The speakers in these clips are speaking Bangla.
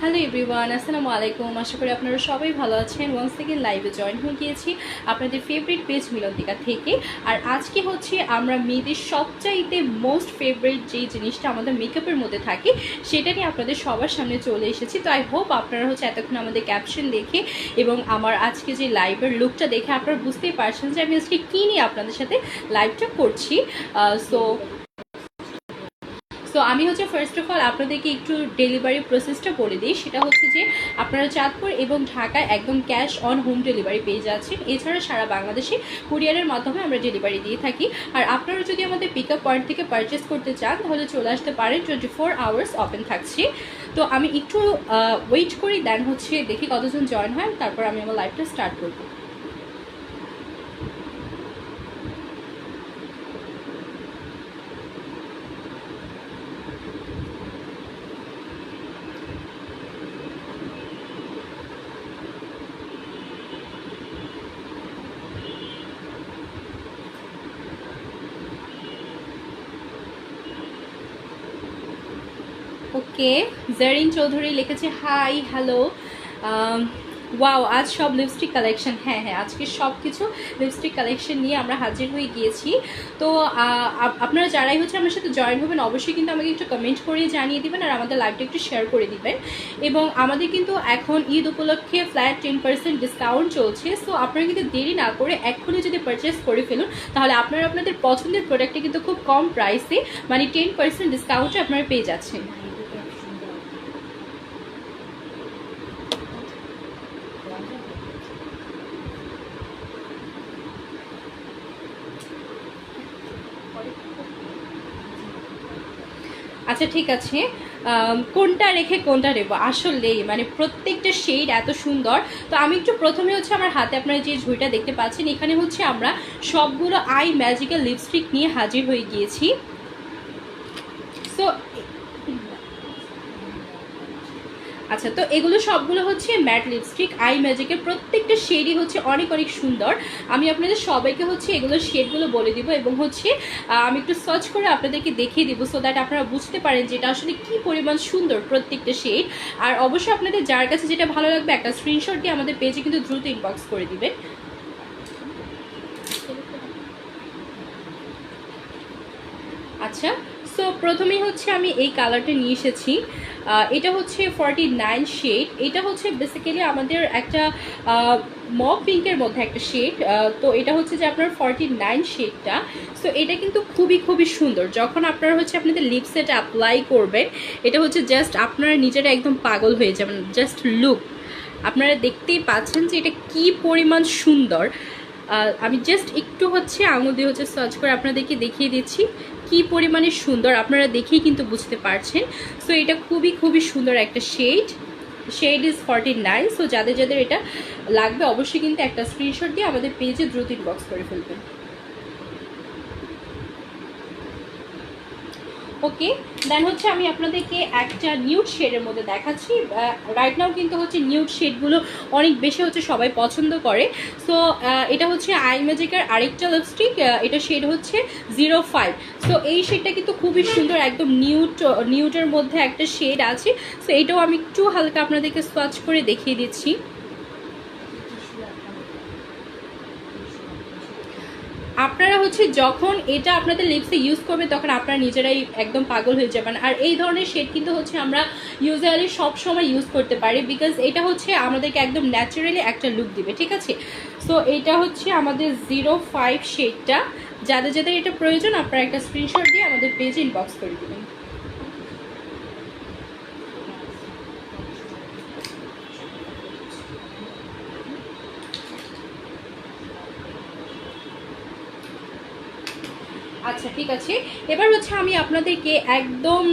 হ্যালো এভরিওয়ান, আসসালামু আলাইকুম। আশা করি আপনারা সবাই ভালো আছেন। ওয়ান্স সেকেন্ড লাইভে জয়েন হয়ে গিয়েছি আপনাদের ফেভারিট পেজ মিলন্তিকা থেকে। আর আজকে হচ্ছে আমরা মেয়েদের সবচাইতে মোস্ট ফেভারিট যেই জিনিসটা আমাদের মেকআপের মধ্যে থাকে সেটা নিয়ে আপনাদের সবার সামনে চলে এসেছি। তো আই হোপ আপনারা হচ্ছে এতক্ষণ আমাদের ক্যাপশন দেখে এবং আমার আজকে যে লাইভের লুকটা দেখে আপনারা বুঝতেই পারছেন যে আমি আজকে কী নিয়ে আপনাদের সাথে লাইভটা করছি। সো আমি হচ্ছে ফার্স্ট অফ অল আপনাদেরকে একটু ডেলিভারি প্রসেসটা বলে দিই। সেটা হচ্ছে যে আপনারা চাঁদপুর এবং ঢাকায় একদম ক্যাশ অন হোম ডেলিভারি পেয়ে যাচ্ছেন। এছাড়া সারা বাংলাদেশে কুরিয়ারের মাধ্যমে আমরা ডেলিভারি দিয়ে থাকি। আর আপনারা যদি আমাদের পিক আপ পয়েন্ট থেকে পারচেস করতে চান তাহলে চলে আসতে পারেন, 24 আওয়ার্স ওপেন থাকছে। তো আমি একটু ওয়েট করি, দেন হচ্ছে দেখি কতজন জয়েন হয়, তারপর আমি আমার লাইভটা স্টার্ট করবো। ওকে, জারিন চৌধুরী লিখেছে হাই হ্যালো। ওয়াও, আজ সব লিপস্টিক কালেকশন। হ্যাঁ হ্যাঁ, আজকে সব কিছু লিপস্টিক কালেকশন নিয়ে আমরা হাজির হয়ে গিয়েছি। তো আপনারা যারাই হচ্ছে আমার সাথে জয়েন হবেন অবশ্যই কিন্তু আমাকে একটু কমেন্ট করে জানিয়ে দিবেন আর আমাদের লাইভটা একটু শেয়ার করে দিবেন। এবং আমাদের কিন্তু এখন ঈদ উপলক্ষে ফ্ল্যাট 10% ডিসকাউন্ট চলছে। সো আপনারা কিন্তু দেরি না করে এক্ষুনি যদি পারচেস করে ফেলুন তাহলে আপনারা আপনাদের পছন্দের প্রোডাক্টটা কিন্তু খুব কম প্রাইসে, মানে 10% ডিসকাউন্টে আপনারা পেয়ে যাচ্ছেন। আচ্ছা ঠিক আছে, কোনটা রেখে কোনটা নেবো আসলেই মানে প্রত্যেকটা শেড এত সুন্দর। তো আমি একটু প্রথমে হচ্ছে আমার হাতে আপনারা যে ঝুড়িটা দেখতে পাচ্ছেন এখানে হচ্ছে আমরা সবগুলো আই ম্যাজিক্যাল লিপস্টিক নিয়ে হাজির হয়ে গিয়েছি। সো আচ্ছা, তো এগুলো সবগুলো হচ্ছে ম্যাট লিপস্টিক আই ম্যাজিকের, প্রত্যেকটা শেডই হচ্ছে অনেক অনেক সুন্দর। আমি আপনাদের সবাইকে হচ্ছে এগুলো শেডগুলো বলে দিব এবং হচ্ছে আমি একটু সার্চ করে আপনাদেরকে দেখিয়ে দিব সো দ্যাট আপনারা বুঝতে পারেন যে এটা আসলে কী পরিমাণ সুন্দর প্রত্যেকটা শেড। আর অবশ্যই আপনাদের যার কাছে যেটা ভালো লাগবে একটা স্ক্রিনশট দিয়ে আমাদের পেজে কিন্তু দ্রুত ইনবক্স করে দিবেন। আচ্ছা, সো প্রথমেই হচ্ছে আমি এই কালারটা নিয়ে এসেছি। এটা হচ্ছে 49 শেড। এটা হচ্ছে বেসিক্যালি আমাদের একটা মক পিঙ্কের মধ্যে একটা শেড। তো এটা হচ্ছে যে আপনার 49 শেডটা। সো এটা কিন্তু খুবই খুবই সুন্দর। যখন আপনারা হচ্ছে আপনাদের লিপসে এটা অ্যাপ্লাই করবেন এটা হচ্ছে জাস্ট আপনারা নিজেরা একদম পাগল হয়ে যাবেন। জাস্ট লুক, আপনারা দেখতেই পাচ্ছেন যে এটা কি পরিমাণ সুন্দর। আমি জাস্ট একটু হচ্ছে আঙুল দিয়ে হচ্ছে সার্চ করে আপনাদেরকে দেখিয়ে দিচ্ছি কি পরিমাণে সুন্দর, আপনারা দেখেই কিন্তু বুঝতে পারছেন। সো এটা খুবই খুবই সুন্দর একটা শেড ইজ 49। সো যাদের যাদের এটা লাগবে অবশ্যই কিন্তু একটা স্ক্রিনশট দিয়ে আমাদের পেজে দ্রুত ইনবক্স করে ফেলবেন। ওকে, দেন হচ্ছে আমি আপনাদেরকে একটা নিউড শেডের মধ্যে দেখাচ্ছি। রাইট নাও কিন্তু হচ্ছে নিউড শেডগুলো অনেক বেশি হচ্ছে সবাই পছন্দ করে। সো এটা হচ্ছে আই ম্যাজিকের আরেকটা লিপস্টিক, এটা শেড হচ্ছে 05। সো এই শেডটা কিন্তু খুবই সুন্দর, একদম নিউডের মধ্যে একটা শেড আছে। সো এটাও আমি একটু হালকা আপনাদেরকে সোয়াচ করে দেখিয়ে দিচ্ছি। আপনারা হচ্ছে যখন এটা আপনাদের লিপসে ইউজ করবে তখন আপনারা নিজেরাই একদম পাগল হয়ে যাবেন। আর এই ধরনের শেড কিন্তু হচ্ছে আমরা ইউজুয়ালি সব সময় ইউজ করতে পারি বিকজ এটা হচ্ছে আমাদেরকে একদম ন্যাচারালি একটা লুক দিবে, ঠিক আছে। সো এটা হচ্ছে আমাদের 05 শেডটা। যাদের যাদের এটা প্রয়োজন আপনারা একটা স্ক্রিনশট দিয়ে আমাদের পেজে ইনবক্স করে দেবেন। আচ্ছা ঠিক আছে, এবার হচ্ছে আমি আপনাদেরকে একদম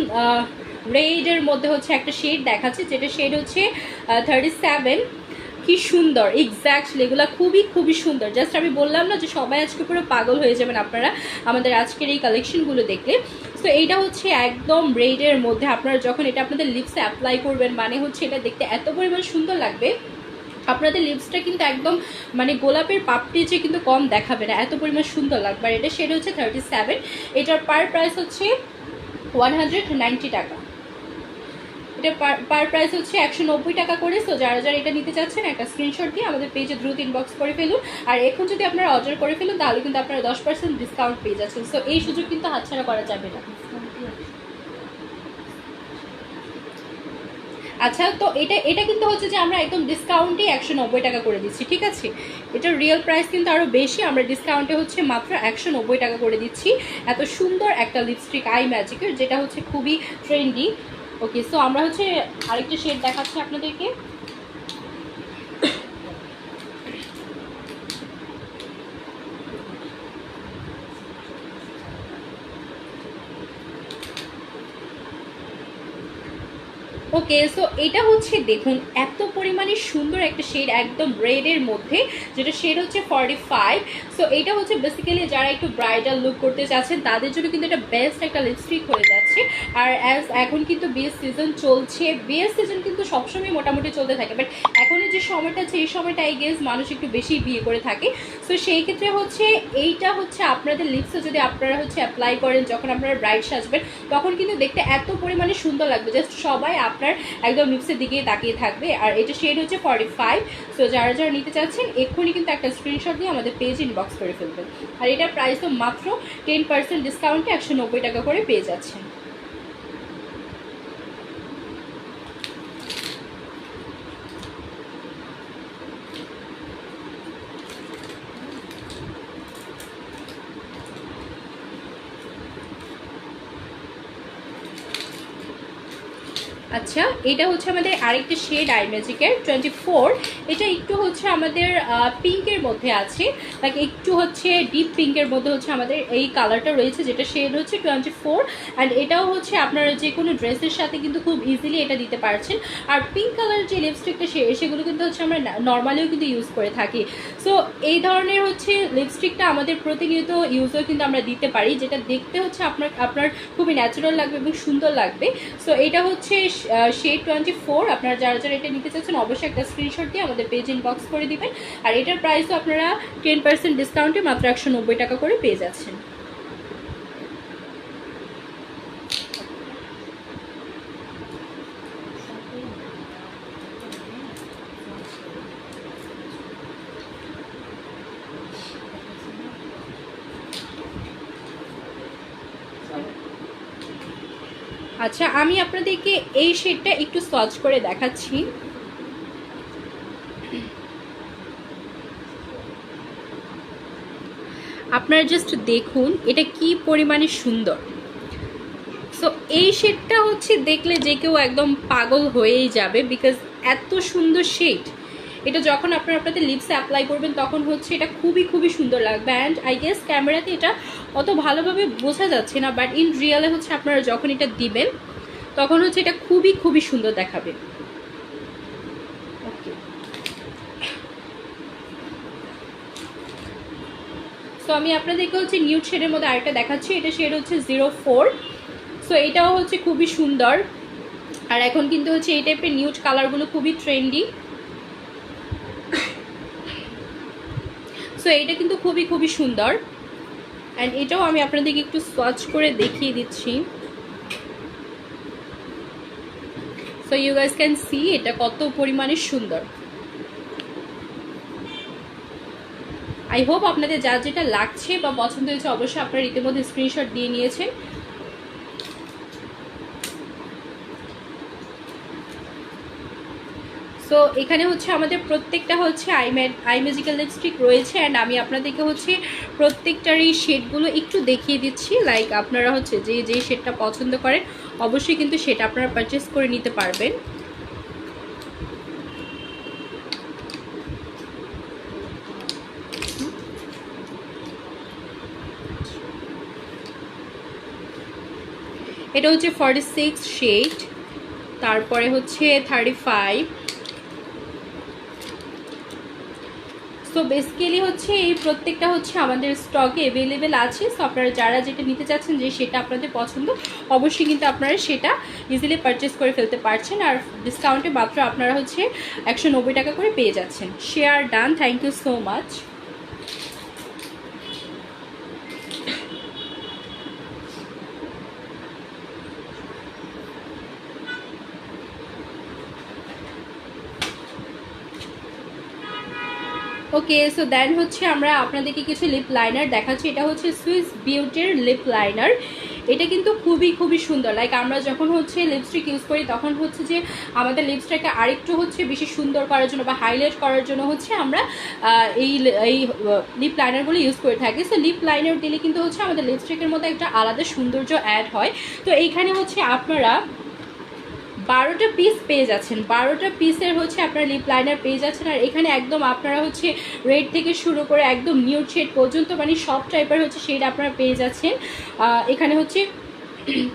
রেডের মধ্যে হচ্ছে একটা শেড দেখাচ্ছি, যেটা শেড হচ্ছে 37। কি সুন্দর, এক্স্যাক্টলি এগুলো খুবই খুবই সুন্দর। জাস্ট আমি বললাম না যে সবাই আজকে পুরো পাগল হয়ে যাবেন আপনারা আমাদের আজকের এই কালেকশনগুলো দেখলে। সো এইটা হচ্ছে একদম রেডের মধ্যে, আপনারা যখন এটা আপনাদের লিপসে অ্যাপ্লাই করবেন মানে হচ্ছে এটা দেখতে এত পরিমাণ সুন্দর লাগবে। আপনাদের লিপসটা কিন্তু একদম মানে গোলাপের পাপড়ি যে কিন্তু কম দেখাবে না, এত পরিমাণ সুন্দর লাগবে। আর এটা শেড হচ্ছে 37। এটার পার প্রাইস হচ্ছে 190 টাকা। এটা পার প্রাইস হচ্ছে 190 টাকা করে। সো যারা যারা এটা নিতে চাচ্ছেন একটা স্ক্রিনশট দিয়ে আমাদের পেজে দ্রুত ইনবক্স করে ফেলুন। আর এখন যদি আপনারা অর্ডার করে ফেলুন তাহলে কিন্তু আপনারা 10% ডিসকাউন্ট পেয়ে যাচ্ছেন। সো এই সুযোগ কিন্তু হাতছাড়া করা যাবে না। আচ্ছা, তো এটা কিন্তু হচ্ছে যে আমরা একদম ডিসকাউন্টে 190 টাকা করে দিচ্ছি, ঠিক আছে? এটার রিয়েল প্রাইস কিন্তু আরও বেশি, আমরা ডিসকাউন্টে হচ্ছে মাত্র 190 টাকা করে দিচ্ছি। এত সুন্দর একটা লিপস্টিক আই ম্যাজিকের, যেটা হচ্ছে খুবই ট্রেন্ডি। ওকে, সো আমরা হচ্ছে আরেকটা শেড দেখাচ্ছি আপনাদেরকে। ওকে, সো এটা হচ্ছে দেখুন এত পরিমাণে সুন্দর একটা শেড, একদম রেডের মধ্যে, যেটা শেড হচ্ছে 45। সো এটা হচ্ছে বেসিক্যালি যারা একটু ব্রাইডাল লুক করতে চাচ্ছেন তাদের জন্য কিন্তু এটা বেস্ট একটা লিপস্টিক হয়ে যাচ্ছে। আর এখন কিন্তু বিয়ের সিজন চলছে, বিয়ের সিজন কিন্তু সবসময় মোটামুটি চলতে থাকে, বাট এখনের যে সময়টা আছে এই সময়টা আই গেস মানুষ একটু বেশি বিয়ে করে থাকে। সো সেই ক্ষেত্রে হচ্ছে এইটা হচ্ছে আপনাদের লিপসে যদি আপনারা হচ্ছে অ্যাপ্লাই করেন, যখন আপনারা ব্রাইড সাজবেন তখন কিন্তু দেখতে এত পরিমাণে সুন্দর লাগবে, জাস্ট সবাই আপনার একদম লিপসের দিকে তাকিয়ে থাকবে। আর এটা শেড হচ্ছে 45। সো যারা যারা নিতে চাচ্ছেন এক্ষুনি কিন্তু একটা স্ক্রিনশট দিয়ে আমাদের পেজ ইনবক্স করে ফেলবেন। আর এটার প্রাইসও মাত্র 10% ডিসকাউন্টে 190 টাকা করে পেয়ে যাচ্ছেন। আচ্ছা, এটা হচ্ছে আমাদের আরেকটা শেড আই ম্যাজিকের 24। এটা একটু হচ্ছে আমাদের পিঙ্কের মধ্যে আছে, লাইক একটু হচ্ছে ডিপ পিঙ্কের মধ্যে হচ্ছে আমাদের এই কালারটা রয়েছে, যেটা শেড হচ্ছে 24। অ্যান্ড এটাও হচ্ছে আপনারা যে কোনো ড্রেসের সাথে কিন্তু খুব ইজিলি এটা দিতে পারছেন। আর পিঙ্ক কালার যে লিপস্টিকটা সেগুলো কিন্তু হচ্ছে আমরা নর্মালিও কিন্তু ইউজ করে থাকি। সো এই ধরনের হচ্ছে লিপস্টিকটা আমাদের প্রতিনিয়ত ইউজও কিন্তু আমরা দিতে পারি, যেটা দেখতে হচ্ছে আপনার খুবই ন্যাচারাল লাগবে এবং সুন্দর লাগবে। সো এটা হচ্ছে শেড 24। আপনারা যারা যারা এটা নিতে চাচ্ছেন অবশ্যই একটা স্ক্রিনশট দিয়ে আমাদের পেজ ইনবক্স করে দিবেন। আর এটার প্রাইসও আপনারা 10% ডিসকাউন্টে মাত্র 190 টাকা করে পেয়ে যাচ্ছেন। আচ্ছা, আমি আপনাদেরকে এই শেডটা একটু সচ করে দেখাচ্ছি। আপনারা জাস্ট দেখুন এটা কি পরিমাণে সুন্দর। সো এই শেডটা হচ্ছে দেখলে যে কেউ একদম পাগল হয়েই যাবে, বিকজ এত সুন্দর শেড। এটা যখন আপনারা আপনাদের লিপসে অ্যাপ্লাই করবেন তখন হচ্ছে এটা খুবই খুবই সুন্দর লাগবে। অ্যান্ড আই গেস ক্যামেরাতে এটা অত ভালোভাবে বোঝা যাচ্ছে না, বাট ইন রিয়েলে হচ্ছে আপনারা যখন এটা দিবেন তখন হচ্ছে এটা খুবই খুবই সুন্দর দেখাবে। ওকে, সো আমি আপনাদেরকে হচ্ছে নিউড শেডের মধ্যে আরেকটা দেখাচ্ছি। এটা শেড হচ্ছে 04। সো এটাও হচ্ছে খুবই সুন্দর। আর এখন কিন্তু হচ্ছে এই টাইপের নিউড কালারগুলো খুবই ট্রেন্ডি। সো এইটা কিন্তু খুবই খুবই সুন্দর। অ্যান্ড এটাও আমি আপনাদেরকে একটু সোয়াচ করে দেখিয়ে দিচ্ছি। So you guys can see এটা কত পরিমাণে সুন্দর। আই হোপ আপনাদের যা যেটা লাগছে বা পছন্দ হয়েছে অবশ্যই আপনারা ইতিমধ্যে স্ক্রিনশট দিয়ে নিয়েছেন। সো এখানে হচ্ছে আমাদের প্রত্যেকটা হচ্ছে আই ম্যাজিক্যাল লিপস্টিক রয়েছে। অ্যান্ড আমি আপনাদেরকে হচ্ছে প্রত্যেকটারই শেডগুলো একটু দেখিয়ে দিচ্ছি, লাইক আপনারা হচ্ছে যে শেডটা পছন্দ করেন অবশ্যই কিন্তু সেটা আপনারা পারচেস করে নিতে পারবেন। এটা হচ্ছে 46 শেড, তারপরে হচ্ছে 35। সো বেসিক্যালি হচ্ছে এই প্রত্যেকটা হচ্ছে আমাদের স্টকে অ্যাভেলেবেল আছে। সো আপনারা যারা যেটা নিতে চাচ্ছেন যে সেটা আপনাদের পছন্দ অবশ্যই কিন্তু আপনারা সেটা ইজিলি পারচেস করে ফেলতে পারছেন। আর ডিসকাউন্টে মাত্র আপনারা হচ্ছে 190 টাকা করে পেয়ে যাচ্ছেন। Share done, thank you so much. Okay, so then হচ্ছে আমরা আপনাদেরকে কিছু লিপ লাইনার দেখাচ্ছি। এটা হচ্ছে সুইস বিউটির লিপ লাইনার। এটা কিন্তু খুবই খুবই সুন্দর। লাইক আমরা যখন হচ্ছে লিপস্টিক ইউজ করি তখন হচ্ছে যে আমাদের লিপস্টিকটা আরেকটু হচ্ছে বেশি সুন্দর করার জন্য বা হাইলাইট করার জন্য হচ্ছে আমরা এই লিপ লাইনারগুলো ইউজ করে থাকি। সো লিপ লাইনার দিলে কিন্তু হচ্ছে আমাদের লিপস্টিকের মধ্যে একটা আলাদা সৌন্দর্য অ্যাড হয়। তো এইখানে হচ্ছে আপনারা 12টা পিস পেয়ে যাচ্ছেন, 12টা পিসের হচ্ছে আপনারা লিপ লাইনার পেয়ে যাচ্ছেন। আর এখানে একদম আপনারা হচ্ছে রেড থেকে শুরু করে একদম নিউড শেড পর্যন্ত মানে সব টাইপের হচ্ছে শেড আপনারা পেয়ে যাচ্ছেন। এখানে হচ্ছে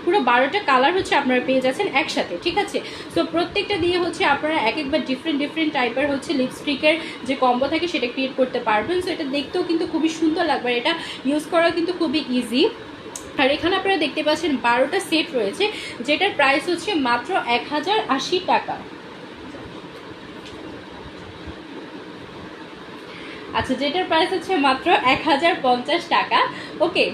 পুরো 12টা কালার হচ্ছে আপনারা পেয়ে যাচ্ছেন একসাথে, ঠিক আছে। তো প্রত্যেকটা দিয়ে হচ্ছে আপনারা একবার ডিফারেন্ট টাইপের হচ্ছে লিপস্টিকের যে কম্বো থাকে সেটা ক্রিয়েট করতে পারবেন। সো এটা দেখতেও কিন্তু খুবই সুন্দর লাগবে, এটা ইউজ করা কিন্তু খুবই ইজি। আর এখানে আপনারা দেখতে পাচ্ছেন 12টা সেট রয়েছে, যেটার প্রাইস হচ্ছে মাত্র 1080 টাকা। আচ্ছা, যেটার প্রাইস হচ্ছে মাত্র 1050 টাকা। ওকে,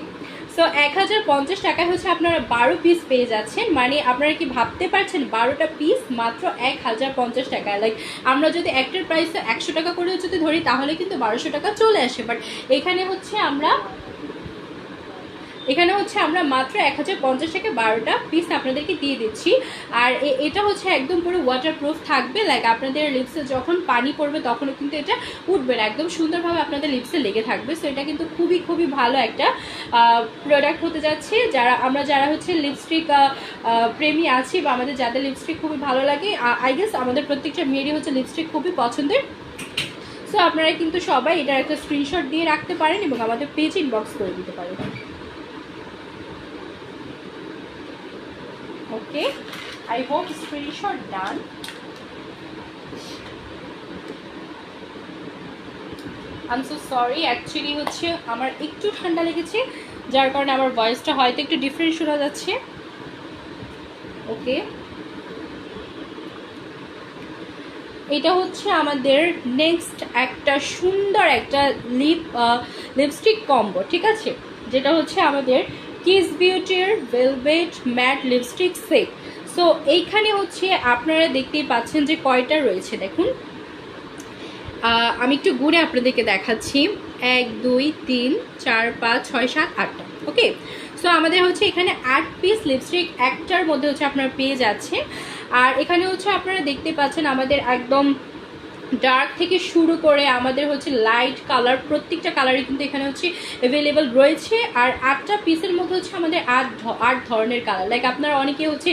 সো 1050 টাকায় হচ্ছে আপনারা 12 পিস পেয়ে যাচ্ছেন। মানে আপনারা কি ভাবতে পারছেন 12টা পিস মাত্র 1050 টাকা। লাইক আমরা যদি একটার প্রাইস 100 টাকা করে যদি ধরি তাহলে কিন্তু 1200 টাকা চলে আসে, বাট এখানে হচ্ছে আমরা মাত্র 1050 টাকা 12টা পিস আপনাদেরকে দিয়ে দিচ্ছি। আর এটা হচ্ছে একদম পুরো ওয়াটারপ্রুফ থাকবে। লাইক আপনাদের লিপসে যখন পানি পড়বে তখনও কিন্তু এটা উঠবে না, একদম সুন্দরভাবে আপনাদের লিপসে লেগে থাকবে। সো এটা কিন্তু খুবই খুবই ভালো একটা প্রোডাক্ট হতে যাচ্ছে। যারা হচ্ছে লিপস্টিক প্রেমী আছি বা আমাদের যাদের লিপস্টিক খুবই ভালো লাগে, আই গেস আমাদের প্রত্যেকটা মেয়েরই হচ্ছে লিপস্টিক খুবই পছন্দের। সো আপনারা কিন্তু সবাই এটার একটা স্ক্রিনশট দিয়ে রাখতে পারেন এবং আমাদের পেজ ইনবক্স করে দিতে পারেন। ওকে, I hope screenshot done. I'm so sorry, actually হচ্ছে আমার একটু ঠান্ডা লেগেছে, যার কারণে আমার ভয়েসটা হয়তো একটু ডিফারেন্ট শোনা যাচ্ছে। ওকে, এটা হচ্ছে আমাদের নেক্সট একটা সুন্দর একটা লিপস্টিক কম্বো, ঠিক আছে, যেটা হচ্ছে আমাদের কিস বিউটির velvet matte lipstick set. So এইখানে হচ্ছে আপনারা দেখতেই পাচ্ছেন যে কয়টা রয়েছে, দেখুন আমি একটু গুণে আপনাদেরকে দেখাচ্ছি, 1 2 3 4 5 6 7 8টা। ওকে, সো আমাদের হচ্ছে এখানে 8 পিস লিপস্টিক একটার মধ্যে হচ্ছে আপনারা পেয়ে যাচ্ছে। আর এখানে হচ্ছে আপনারা দেখতে পাচ্ছেন আমাদের একদম ডার্ক থেকে শুরু করে আমাদের হচ্ছে লাইট কালার, প্রত্যেকটা কালারই কিন্তু এখানে হচ্ছে অ্যাভেলেবল রয়েছে। আর 8টা পিসের মধ্যে হচ্ছে আমাদের 8 ধরনের কালার। লাইক আপনারা অনেকে হচ্ছে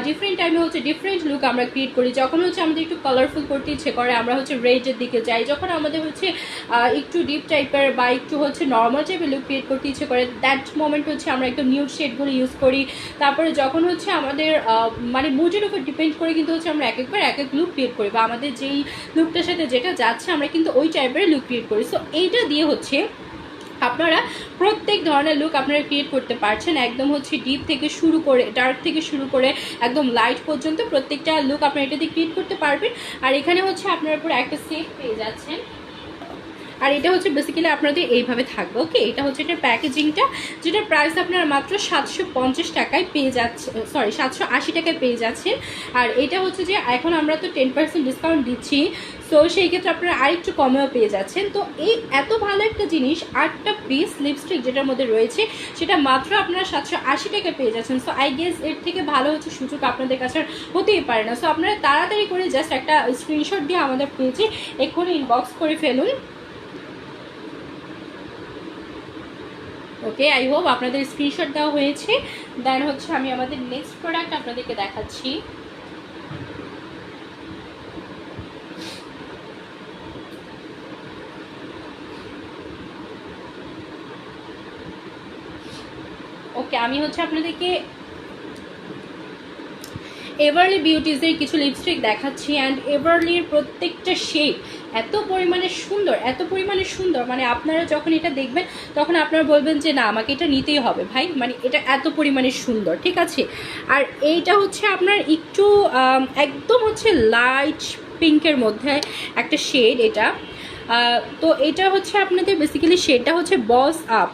ডিফারেন্ট টাইমে হচ্ছে ডিফারেন্ট লুক আমরা ক্রিয়েট করি। যখন হচ্ছে আমাদের একটু কালারফুল করতে ইচ্ছে করে আমরা হচ্ছে রেডের দিকে যাই, যখন আমাদের হচ্ছে একটু ডিপ টাইপের বা একটু হচ্ছে নর্মাল টাইপের লুক ক্রিয়েট করতে ইচ্ছে করে দ্যাট মোমেন্ট হচ্ছে আমরা একটু নিউড শেডগুলো ইউজ করি। তারপরে যখন হচ্ছে আমাদের মানে মুডের উপর ডিপেন্ড করে কিন্তু হচ্ছে আমরা এক এক লুক ক্রিয়েট করি বা আমাদের যেই লুকটার সাথে যেটা যাচ্ছে আমরা কিন্তু ওই টাইপের লুক ক্রিয়েট করি। সো এইটা দিয়ে হচ্ছে আপনারা প্রত্যেক ধরনের লুক আপনারা ক্রিয়েট করতে পারছেন, একদম হচ্ছে ডিপ থেকে শুরু করে ডার্ক থেকে শুরু করে একদম লাইট পর্যন্ত প্রত্যেকটা লুক আপনারা এটা দিয়ে ক্রিয়েট করতে পারবেন। আর এখানে হচ্ছে আপনারা পুরো একটা সেট পেয়ে যাচ্ছেন। আর এটা হচ্ছে বেসিক্যালি আপনাদের এইভাবে থাকবে। ওকে, এটা হচ্ছে এটার প্যাকেজিংটা, যেটার প্রাইস আপনারা মাত্র 750 টাকায় পেয়ে যাচ্ছে, সরি 780 টাকায় পেয়ে যাচ্ছেন। আর এটা হচ্ছে যে এখন আমরা তো 10% ডিসকাউন্ট দিচ্ছি, সো সেই ক্ষেত্রে আপনারা আরেকটু কমেও পেয়ে যাচ্ছেন। তো এই এত ভালো একটা জিনিস 8টা পিস লিপস্টিক যেটার মধ্যে রয়েছে সেটা মাত্র আপনারা 780 টাকায় পেয়ে যাচ্ছেন। সো আই গেস এর থেকে ভালো হচ্ছে সুযোগ আপনাদের কাছে হতেই পারে না। সো আপনারা তাড়াতাড়ি করে জাস্ট একটা স্ক্রিনশট দিয়ে আমাদের পেজে এক্ষুনি ইনবক্স করে ফেলুন। ওকে, আই হোপ আপনাদের স্ক্রিনশট দেওয়া হয়েছে। দেন হচ্ছে আমি আমাদের নেক্সট প্রোডাক্ট আপনাদেরকে দেখাচ্ছি। ওকে, আমি হচ্ছে আপনাদেরকে এভারলি বিউটিজের কিছু লিপস্টিক দেখাচ্ছি। অ্যান্ড এভারলির প্রত্যেকটা শেড এত পরিমাণে সুন্দর, মানে আপনারা যখন এটা দেখবেন তখন আপনারা বলবেন যে না আমাকে এটা নিতেই হবে ভাই, মানে এটা এত পরিমাণে সুন্দর, ঠিক আছে। আর এইটা হচ্ছে আপনার একটু একদম হচ্ছে লাইট পিঙ্কের মধ্যে একটা শেড এটা। তো এটা হচ্ছে আপনাদের বেসিক্যালি শেডটা হচ্ছে বস আপ,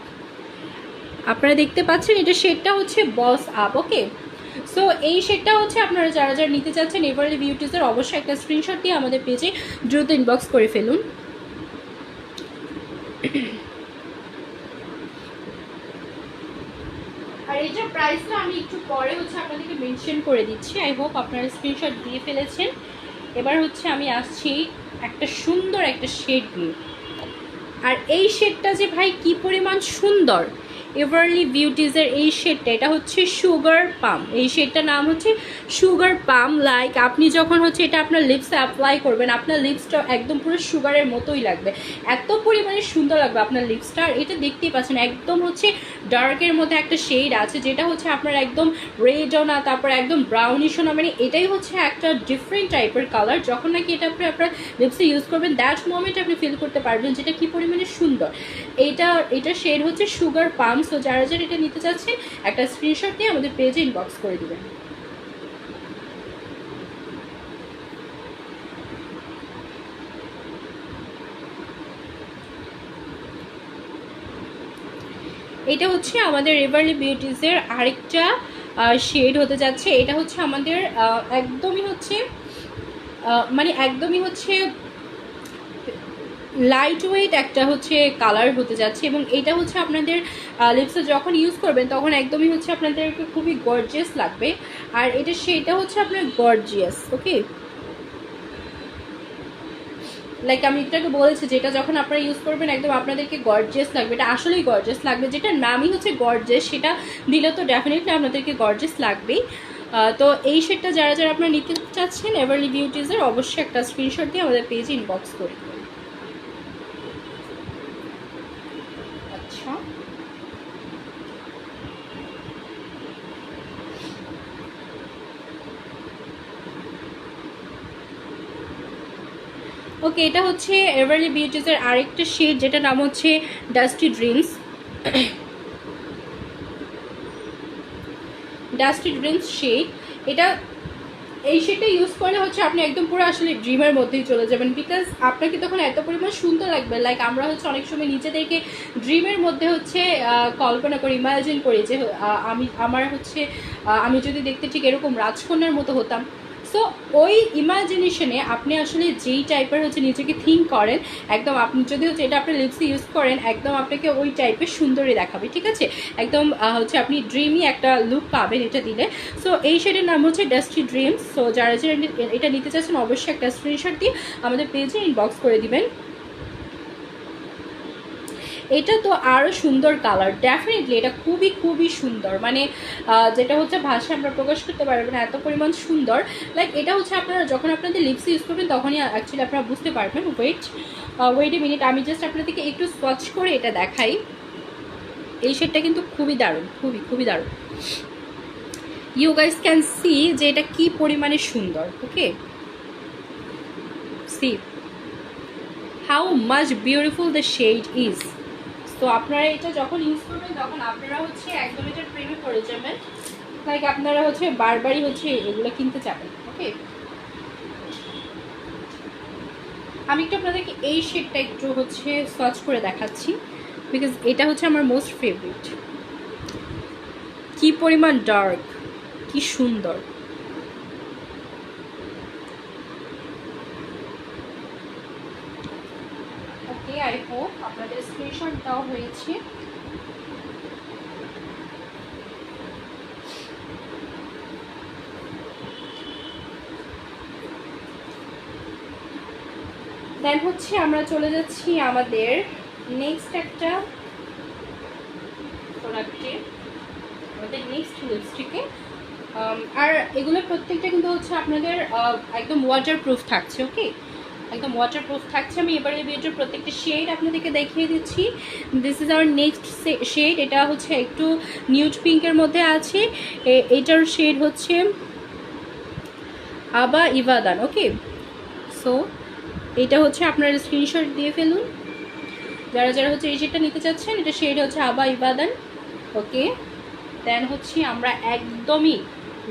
আপনারা দেখতে পাচ্ছেন এটা শেডটা হচ্ছে বস আপ। ওকে, সো এই শেডটা হচ্ছে আপনারা যারা নিতে চাচ্ছেন এভারলি বিউটিজের অবশ্যই একটা স্ক্রিনশট দিয়ে আমাদের পেজে দ্রুত ইনবক্স করে ফেলুন। আর এটার প্রাইসটা আমি একটু পরে হচ্ছে আপনাদেরকে মেনশন করে দিচ্ছি। আই হোপ আপনারা স্ক্রিনশট দিয়ে ফেলেছেন। এবার হচ্ছে আমি আসছি একটা সুন্দর একটা শেড নিয়ে। আর এই শেডটা যে ভাই কি পরিমাণ সুন্দর, এভারলি বিউটিজের এই শেডটা, এটা হচ্ছে সুগার পাম। এই শেডটার নাম হচ্ছে সুগার পাম। লাইক আপনি যখন হচ্ছে এটা আপনার লিপসে অ্যাপ্লাই করবেন, আপনার লিপসটা একদম পুরো সুগারের মতোই লাগবে, এত পরিমাণে সুন্দর লাগবে আপনার লিপসটা। আর এটা দেখতেই পাচ্ছেন একদম হচ্ছে ডার্কের মধ্যে একটা শেড আছে, যেটা হচ্ছে আপনার একদম রেডও না, তারপর একদম ব্রাউনিশও না, মানে এটাই হচ্ছে একটা ডিফারেন্ট টাইপের কালার। যখন নাকি এটা আপনি আপনার লিপসে ইউজ করবেন, দ্যাট মোমেন্ট আপনি ফিল করতে পারবেন যেটা কি পরিমাণে সুন্দর। এটা শেড হচ্ছে সুগার পাম। সো যারা যারা এটা নিতে চাচ্ছেন একটা স্ক্রিনশট দিয়ে আমাদের পেজে ইনবক্স করে দিবেন। এটা হচ্ছে আমাদের এভারলি বিউটিজের আরেকটা শেড হতে যাচ্ছে। এটা হচ্ছে আমাদের একদমই হচ্ছে মানে একদমই হচ্ছে লাইট ওয়েট একটা হচ্ছে কালার হতে যাচ্ছে, এবং এটা হচ্ছে আপনাদের লিপসে যখন ইউজ করবেন তখন একদমই হচ্ছে আপনাদেরকে খুবই গর্জিয়াস লাগবে। আর সেটা হচ্ছে আপনার গর্জিয়াস, ওকে। লাইক আমি এটাকে বলেছি, যেটা যখন আপনারা ইউজ করবেন একদম আপনাদেরকে গর্জিয়াস লাগবে, এটা আসলেই গর্জিয়াস লাগবে। যেটা নামই হচ্ছে গর্জিয়াস, সেটা দিলে তো ডেফিনেটলি আপনাদেরকে গর্জিয়াস লাগবেই। তো এই শেডটা যারা যারা আপনারা নিতে চাচ্ছেন এভারলি বিউটিজের, অবশ্যই একটা স্ক্রিনশট দিয়ে আমাদের পেজে ইনবক্স করে দেবেন। আচ্ছা, ওকে, এটা হচ্ছে এভারলি বিউটিজের আরেকটা শেড, যেটা নাম হচ্ছে dusty dreams. Dusty dreams shade. এটা এই শেডটা ইউজ করলে হচ্ছে আপনি একদম পুরো আসলে ড্রিমের মধ্যেই চলে যাবেন, বিকজ আপনাকে তখন এত পরিমাণ সুন্দর লাগবে। লাইক আমরা হচ্ছে অনেক সময় নিজেদেরকে ড্রিমের মধ্যে হচ্ছে কল্পনা করি, ইমাজিন করি যে আমি যদি দেখতে ঠিক এরকম রাজকন্যার মতো হতাম। সো ওই ইমাজিনেশনে আপনি আসলে যেই টাইপের হচ্ছে নিজেকে থিঙ্ক করেন, একদম আপনি যদি হচ্ছে এটা আপনার লিপসে ইউজ করেন, একদম আপনাকে ওই টাইপের সুন্দরই দেখাবে, ঠিক আছে। একদম হচ্ছে আপনি ড্রিমি একটা লুক পাবেন এটা দিলে। সো এই শেডের নাম হচ্ছে ডাস্টি ড্রিমস। সো যারা যারা এটা নিতে চাচ্ছেন অবশ্যই একটা স্ক্রিনশট দিয়ে আমাদের পেজে ইনবক্স করে দিবেন। এটা তো আরও সুন্দর কালার, ডেফিনেটলি এটা খুবই খুবই সুন্দর, মানে যেটা হচ্ছে ভাষায় আমরা প্রকাশ করতে পারবেন না, এত পরিমাণ সুন্দর। লাইক এটা হচ্ছে আপনারা যখন আপনাদের লিপস ইউজ করবেন তখনই অ্যাকচুয়ালি আপনারা বুঝতে পারবেন। ওয়েট এ মিনিট, আমি জাস্ট আপনাদেরকে একটু সোয়াচ করে এটা দেখাই। এই শেডটা কিন্তু খুবই দারুণ, খুবই খুবই দারুণ। ইউ গাইস ক্যান সি যে এটা কি পরিমাণে সুন্দর। Okay, see how much beautiful the shade is. তো আপনারা এটা যখন ইউজ করবেন তখন আপনারা হচ্ছে একদম এটার প্রেমে পড়ে যাবেন। লাইক আপনারা হচ্ছে বারবারই হচ্ছে এগুলো কিনতে চাবেন। ওকে, আমি একটু আপনাদেরকে এই শেডটা একটু হচ্ছে সার্চ করে দেখাচ্ছি, বিকজ এটা হচ্ছে আমার মোস্ট ফেভারিট। কি পরিমাণ ডার্ক, কি সুন্দর। ওকে, আই হোপ আপনাদের স্ক্রিনশট দেওয়া হয়েছে। দেন হচ্ছে আমরা চলে যাচ্ছি আমাদের নেক্সট একটা প্রোডাক্টে, আমাদের নেক্সট লিপস্টিকে। আর এগুলো প্রত্যেকটা কিন্তু হচ্ছে আপনাদের একদম ওয়াটারপ্রুফ থাকছে। ওকে, একদম ওয়াটারপ্রুফ থাকছে। আমি এবারে এটার প্রত্যেকটা শেড আপনাদেরকে দেখিয়ে দিচ্ছি। This is our next shade. এটা হচ্ছে একটু নিউড পিঙ্কের মধ্যে আছে। এটার শেড হচ্ছে আবা ইভাদান। ওকে, সো এটা হচ্ছে আপনারা স্ক্রিনশট দিয়ে ফেলুন যারা যারা হচ্ছে এই শেডটা নিতে চাচ্ছেন। এটা শেড হচ্ছে আবা ইভাদান। ওকে, দেন হচ্ছে আমরা একদমই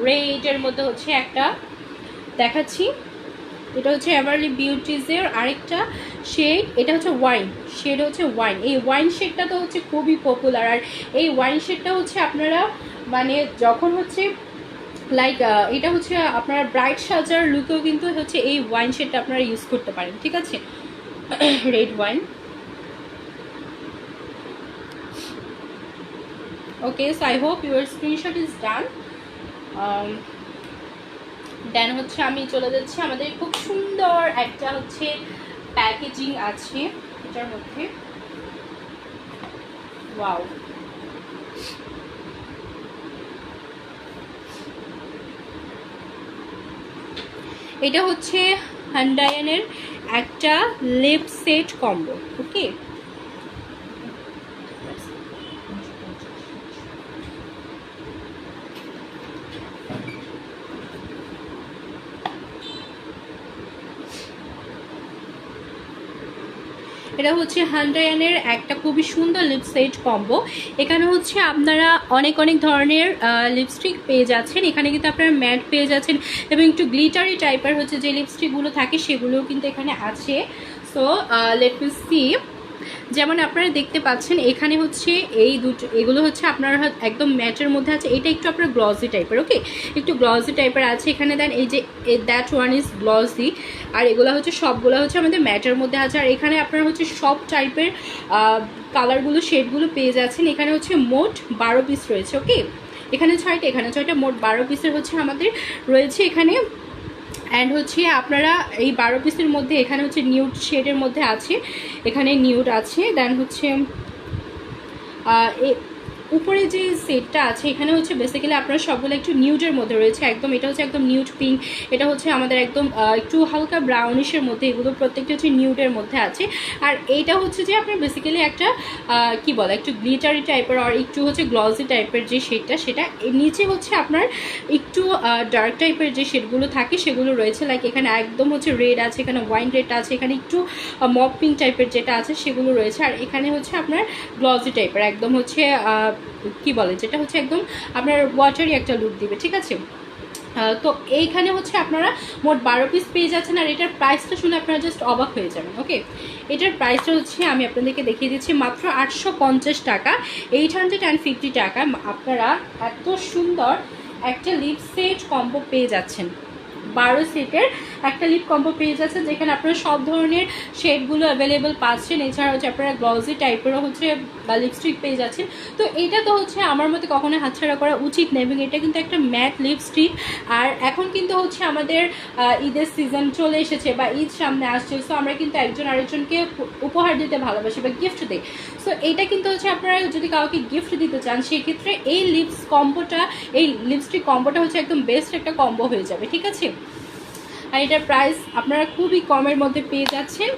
রেডের মধ্যে হচ্ছে একটা দেখাচ্ছি। এটা হচ্ছে এভারলি বিউটিজের আরেকটা শেড। এটা হচ্ছে ওয়াইন শেড, হচ্ছে ওয়াইন। এই ওয়াইন শেডটা তো হচ্ছে খুবই পপুলার। আর এই ওয়াইন শেডটা হচ্ছে আপনারা মানে যখন হচ্ছে লাইক এটা হচ্ছে আপনারা ব্রাইট সাজার লুকেও কিন্তু হচ্ছে এই ওয়াইন শেডটা আপনারা ইউজ করতে পারেন, ঠিক আছে। Red wine. Okay, so I hope your screenshot is done. Then হচ্ছে আমি চলে যাচ্ছি, আমাদের খুব সুন্দর একটা হচ্ছে প্যাকেজিং আছে এটার মধ্যে। ওয়াও, এটা হচ্ছে হান্ডায়ানের একটা লিপ সেট কম্বো। ওকে, এটা হচ্ছে হান্ডায়ানের একটা খুবই সুন্দর লিপ সেট কম্বো। এখানে হচ্ছে আপনারা অনেক অনেক ধরনের লিপস্টিক পেয়ে যাচ্ছেন। এখানে কিন্তু আপনারা ম্যাট পেয়ে যাচ্ছেন এবং একটু গ্লিটারি টাইপের হচ্ছে যে লিপস্টিকগুলো থাকে সেগুলোও কিন্তু এখানে আছে। সো লেট মি সি, যেমন আপনারা দেখতে পাচ্ছেন এখানে হচ্ছে এই দুটো, এগুলো হচ্ছে আপনার একদম ম্যাটের মধ্যে আছে। এটা একটু আপনার গ্লসি টাইপের, ওকে, একটু গ্লসি টাইপের আছে এখানে। দেন এই যে দ্যাট ওয়ান ইজ গ্লসি, আর এগুলো হচ্ছে সবগুলো হচ্ছে আমাদের ম্যাটের মধ্যে আছে। আর এখানে আপনারা হচ্ছে সব টাইপের কালারগুলো, শেডগুলো পেয়ে যাচ্ছেন। এখানে হচ্ছে মোট 12 পিস রয়েছে। ওকে, এখানে 6টা, এখানে 6টা, মোট 12 পিসের হচ্ছে আমাদের রয়েছে এখানে। অ্যান্ড হচ্ছে আপনারা এই 12 পিসের মধ্যে এখানে হচ্ছে নিউড শেডের মধ্যে আছে, এখানে নিউড আছে। দেন হচ্ছে উপরে যে সেটটা আছে এখানে হচ্ছে বেসিক্যালি আপনারা সবগুলো একটু নিউডের মধ্যে রয়েছে একদম। এটা হচ্ছে একদম নিউড পিঙ্ক, এটা হচ্ছে আমাদের একদম একটু হালকা ব্রাউনিশের মধ্যে, এগুলো প্রত্যেকটা হচ্ছে নিউডের মধ্যে আছে। আর এইটা হচ্ছে যে আপনার বেসিক্যালি একটা কি বলে একটু গ্লিটারি টাইপের আর একটু হচ্ছে গ্লসি টাইপের যে শেডটা, সেটা নিচে হচ্ছে আপনার একটু ডার্ক টাইপের যে শেডগুলো থাকে সেগুলো রয়েছে। লাইক এখানে একদম হচ্ছে রেড আছে, এখানে ওয়াইন রেড আছে, এখানে একটু মপ পিঙ্ক টাইপের যেটা আছে সেগুলো রয়েছে। আর এখানে হচ্ছে আপনার গ্লসি টাইপের একদম হচ্ছে কি বলে যেটা হচ্ছে একদম আপনার ওয়াটারি একটা লুক দিবে, ঠিক আছে। তো এইখানে হচ্ছে আপনারা মোট 12 পিস পেয়ে যাচ্ছেন। আর এটার প্রাইসটা শুনে আপনারা জাস্ট অবাক হয়ে যাবেন। ওকে, এটার প্রাইসটা হচ্ছে আমি আপনাদেরকে দেখিয়ে দিচ্ছি, মাত্র 850 টাকা, 850 টাকা আপনারা এত সুন্দর একটা লিপ সেট কম্বো পেয়ে যাচ্ছেন। 12 সেটের একটা লিপ কম্বো পেয়ে যাচ্ছে, যেখানে আপনারা সব ধরনের শেডগুলো অ্যাভেলেবেল পাচ্ছেন। এছাড়া হচ্ছে আপনারা গ্লসি টাইপেরও হচ্ছে লিপস্টিক পেয়ে যাচ্ছেন। তো এইটা তো হচ্ছে আমার মতে কখনো হাতছাড়া করা উচিত না, এবং এটা কিন্তু একটা ম্যাট লিপস্টিক। আর এখন কিন্তু হচ্ছে আমাদের ঈদের সিজন চলে এসেছে বা ঈদ সামনে আসছে। সো আমরা কিন্তু একজন আরেকজনকে উপহার দিতে ভালোবাসি বা গিফট দিই। সো এইটা কিন্তু হচ্ছে আপনারা যদি কাউকে গিফট দিতে চান সেক্ষেত্রে এই এই লিপস্টিক কম্বোটা হচ্ছে একদম বেস্ট একটা কম্বো হয়ে যাবে, ঠিক আছে। আর এটার প্রাইস আপনারা খুবই কমের মধ্যে পেয়ে যাচ্ছেন,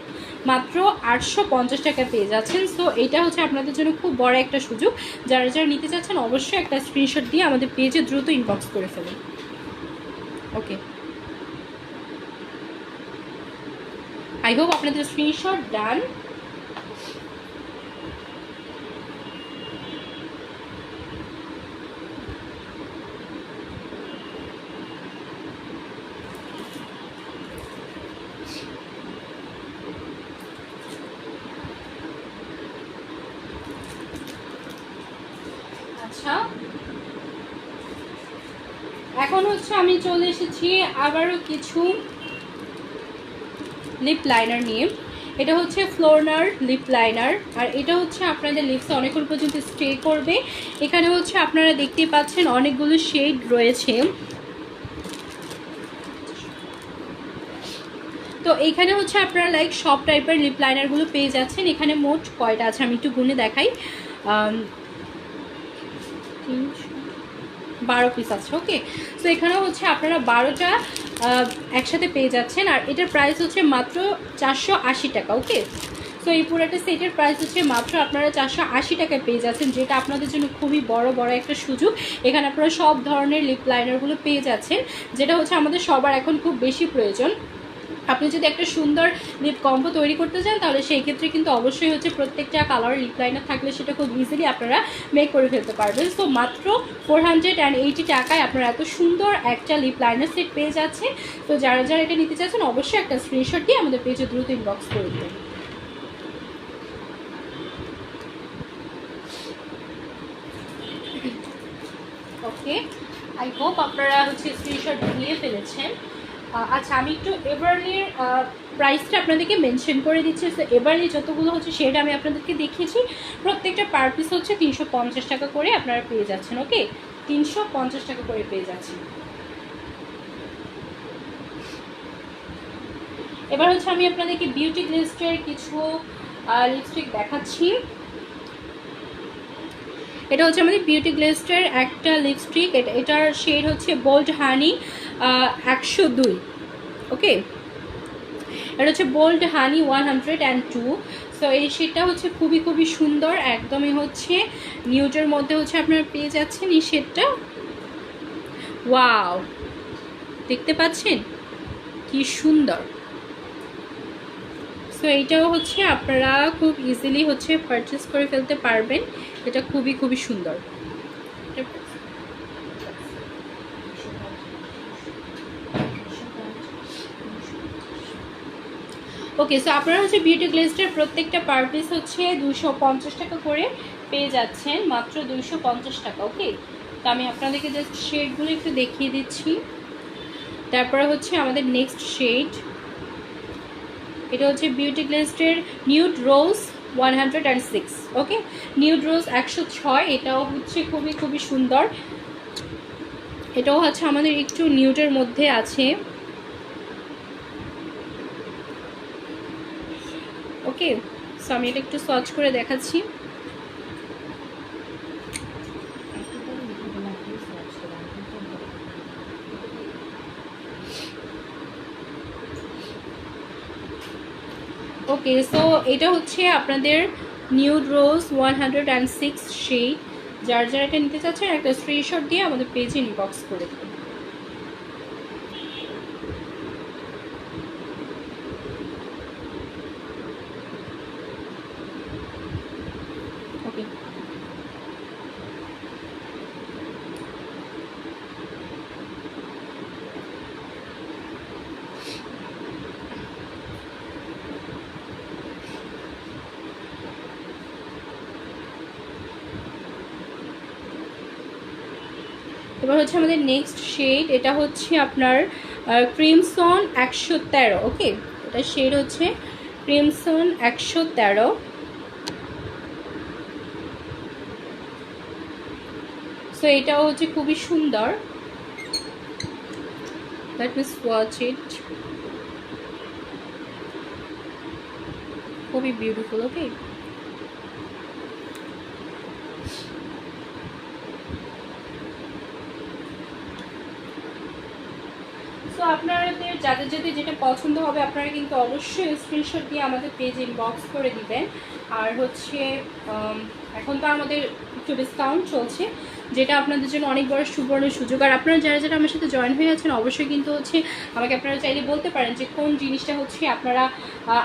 মাত্র 850 টাকা পেয়ে যাচ্ছেন। সো এইটা হচ্ছে আপনাদের জন্য খুব বড় একটা সুযোগ। যারা যারা নিতে চাচ্ছেন অবশ্যই একটা স্ক্রিনশট দিয়ে আমাদের পেজে দ্রুত ইনবক্স করে ফেলুন। ওকে, আই হোপ আপনাদের স্ক্রিনশট ডান। আচ্ছা, এখন হচ্ছে আমি চলে এসেছি আবারও কিছু লিপ লাইনার নিয়ে। এটা হচ্ছে ফ্লোরনার লিপ লাইনার, আর এটা হচ্ছে আপনাদের লিপসে অনেকক্ষণ পর্যন্ত স্টে করবে। এখানে হচ্ছে আপনারা দেখতেই পাচ্ছেন অনেকগুলো শেড রয়েছে। তো এইখানে হচ্ছে আপনারা লাইক সব টাইপের লিপ লাইনারগুলো পেয়ে যাচ্ছেন। এখানে মোট কয়টা আছে আমি একটু গুনে দেখাই, 12 পিস আছে। ওকে, তো এখানেও হচ্ছে আপনারা 12টা একসাথে পেয়ে যাচ্ছেন। আর এটার প্রাইস হচ্ছে মাত্র 480 টাকা। ওকে, তো এই পুরোটা সেটের প্রাইস হচ্ছে মাত্র আপনারা 480 টাকায় পেয়ে যাচ্ছেন, যেটা আপনাদের জন্য খুবই বড় একটা সুযোগ। এখানে আপনারা সব ধরনের লিপ লাইনারগুলো পেয়ে যাচ্ছেন, যেটা হচ্ছে আমাদের সবার এখন খুব বেশি প্রয়োজন। আপনি যদি একটা সুন্দর লিপ কম্বো তৈরি করতে চান তাহলে সেই ক্ষেত্রে কিন্তু অবশ্যই হচ্ছে প্রত্যেকটা কালার লিপ লাইনার থাকলে সেটা খুব ইজিলি আপনারা মেক করে ফেলতে পারবেন। সো মাত্র 480 টাকায় আপনারা এত সুন্দর একটা লিপ লাইনার সেট পেয়ে যাচ্ছেন। তো যারা যারা এটা নিতে চাচ্ছেন অবশ্যই একটা স্ক্রিনশট দিয়ে আমাদের পেজে দ্রুত ইনবক্স করে দেবেন। ওকে, আই হোপ আপনারা হচ্ছে স্ক্রিনশট নিয়ে ফেলেছেন। আচ্ছা, আমি একটু এভারলির প্রাইসটা আপনাদেরকে মেনশন করে দিচ্ছি। তো এবারে যতগুলো হচ্ছে শেড আমি আপনাদেরকে দেখিয়েছি, প্রত্যেকটা পার পিস হচ্ছে 350 টাকা করে আপনারা পেয়ে যাচ্ছেন। ওকে, 350 টাকা করে পেয়ে যাচ্ছেন। এবার হচ্ছে আমি আপনাদেরকে বিউটি গ্লিস্টের কিছু লিপস্টিক দেখাচ্ছি। এটা হচ্ছে আমাদের বিউটি গ্লিস্টের একটা লিপস্টিক, এটার শেড হচ্ছে বোল্ড হানি 102। ওকে, এটা হচ্ছে বোল্ড হানি 102। সো এই শেডটা হচ্ছে খুবই খুবই সুন্দর, একদমই হচ্ছে নিউডের মধ্যে হচ্ছে আপনারা পেয়ে যাচ্ছেন এই শেডটা। ওয়াও, দেখতে পাচ্ছেন কি সুন্দর। সো এইটাও হচ্ছে আপনারা খুব ইজিলি হচ্ছে পারচেস করে ফেলতে পারবেন, এটা খুবই খুবই সুন্দর। ওকে, সো আপনারা হচ্ছে বিউটি গ্লিস্টের প্রত্যেকটা পার পিস হচ্ছে 250 টাকা করে পেয়ে যাচ্ছেন, মাত্র 250 টাকা। ওকে, তো আমি আপনাদেরকে জাস্ট শেডগুলো একটু দেখিয়ে দিচ্ছি। তারপরে হচ্ছে আমাদের নেক্সট শেড, এটা হচ্ছে বিউটি গ্লিস্টের নিউড রোজ 106। ওকে, নিউড রোজ 106, এটাও হচ্ছে খুবই খুবই সুন্দর। এটাও হচ্ছে আমাদের একটু নিউডের মধ্যে আছে। ওকে, সো আমি এটা একটু সার্চ করে দেখাচ্ছি। ওকে, সো এটা হচ্ছে আপনাদের নিউড রোজ 106 শেড। যার যারা এটা নিতে চাচ্ছেন একটা স্ক্রিনশট দিয়ে আমাদের পেজে ইনবক্স করে দেবেন। ওকে, এবার হচ্ছে আমাদের নেক্সট শেড, এটা হচ্ছে আপনার ক্রিমসন 113। ওকে, এটা শেড হচ্ছে ক্রিমসন 113। সো এটাও হচ্ছে খুবই সুন্দর। লেট মি ওয়াচ ইট, খুবই বিউটিফুল। ওকে, সো আপনাদের যাদের যাদের যেটা পছন্দ হবে আপনারা কিন্তু অবশ্যই স্ক্রিনশট দিয়ে আমাদের পেজে ইনবক্স করে দিবেন। আর হচ্ছে এখন তো আমাদের একটু ডিসকাউন্ট চলছে, যেটা আপনাদের জন্য অনেক বড় সুবর্ণ সুযোগ। আর আপনারা যারা যারা আমার সাথে জয়েন হয়ে আছেন অবশ্যই কিন্তু হচ্ছে আমাকে আপনারা চাইলে বলতে পারেন যে কোন জিনিসটা হচ্ছে আপনারা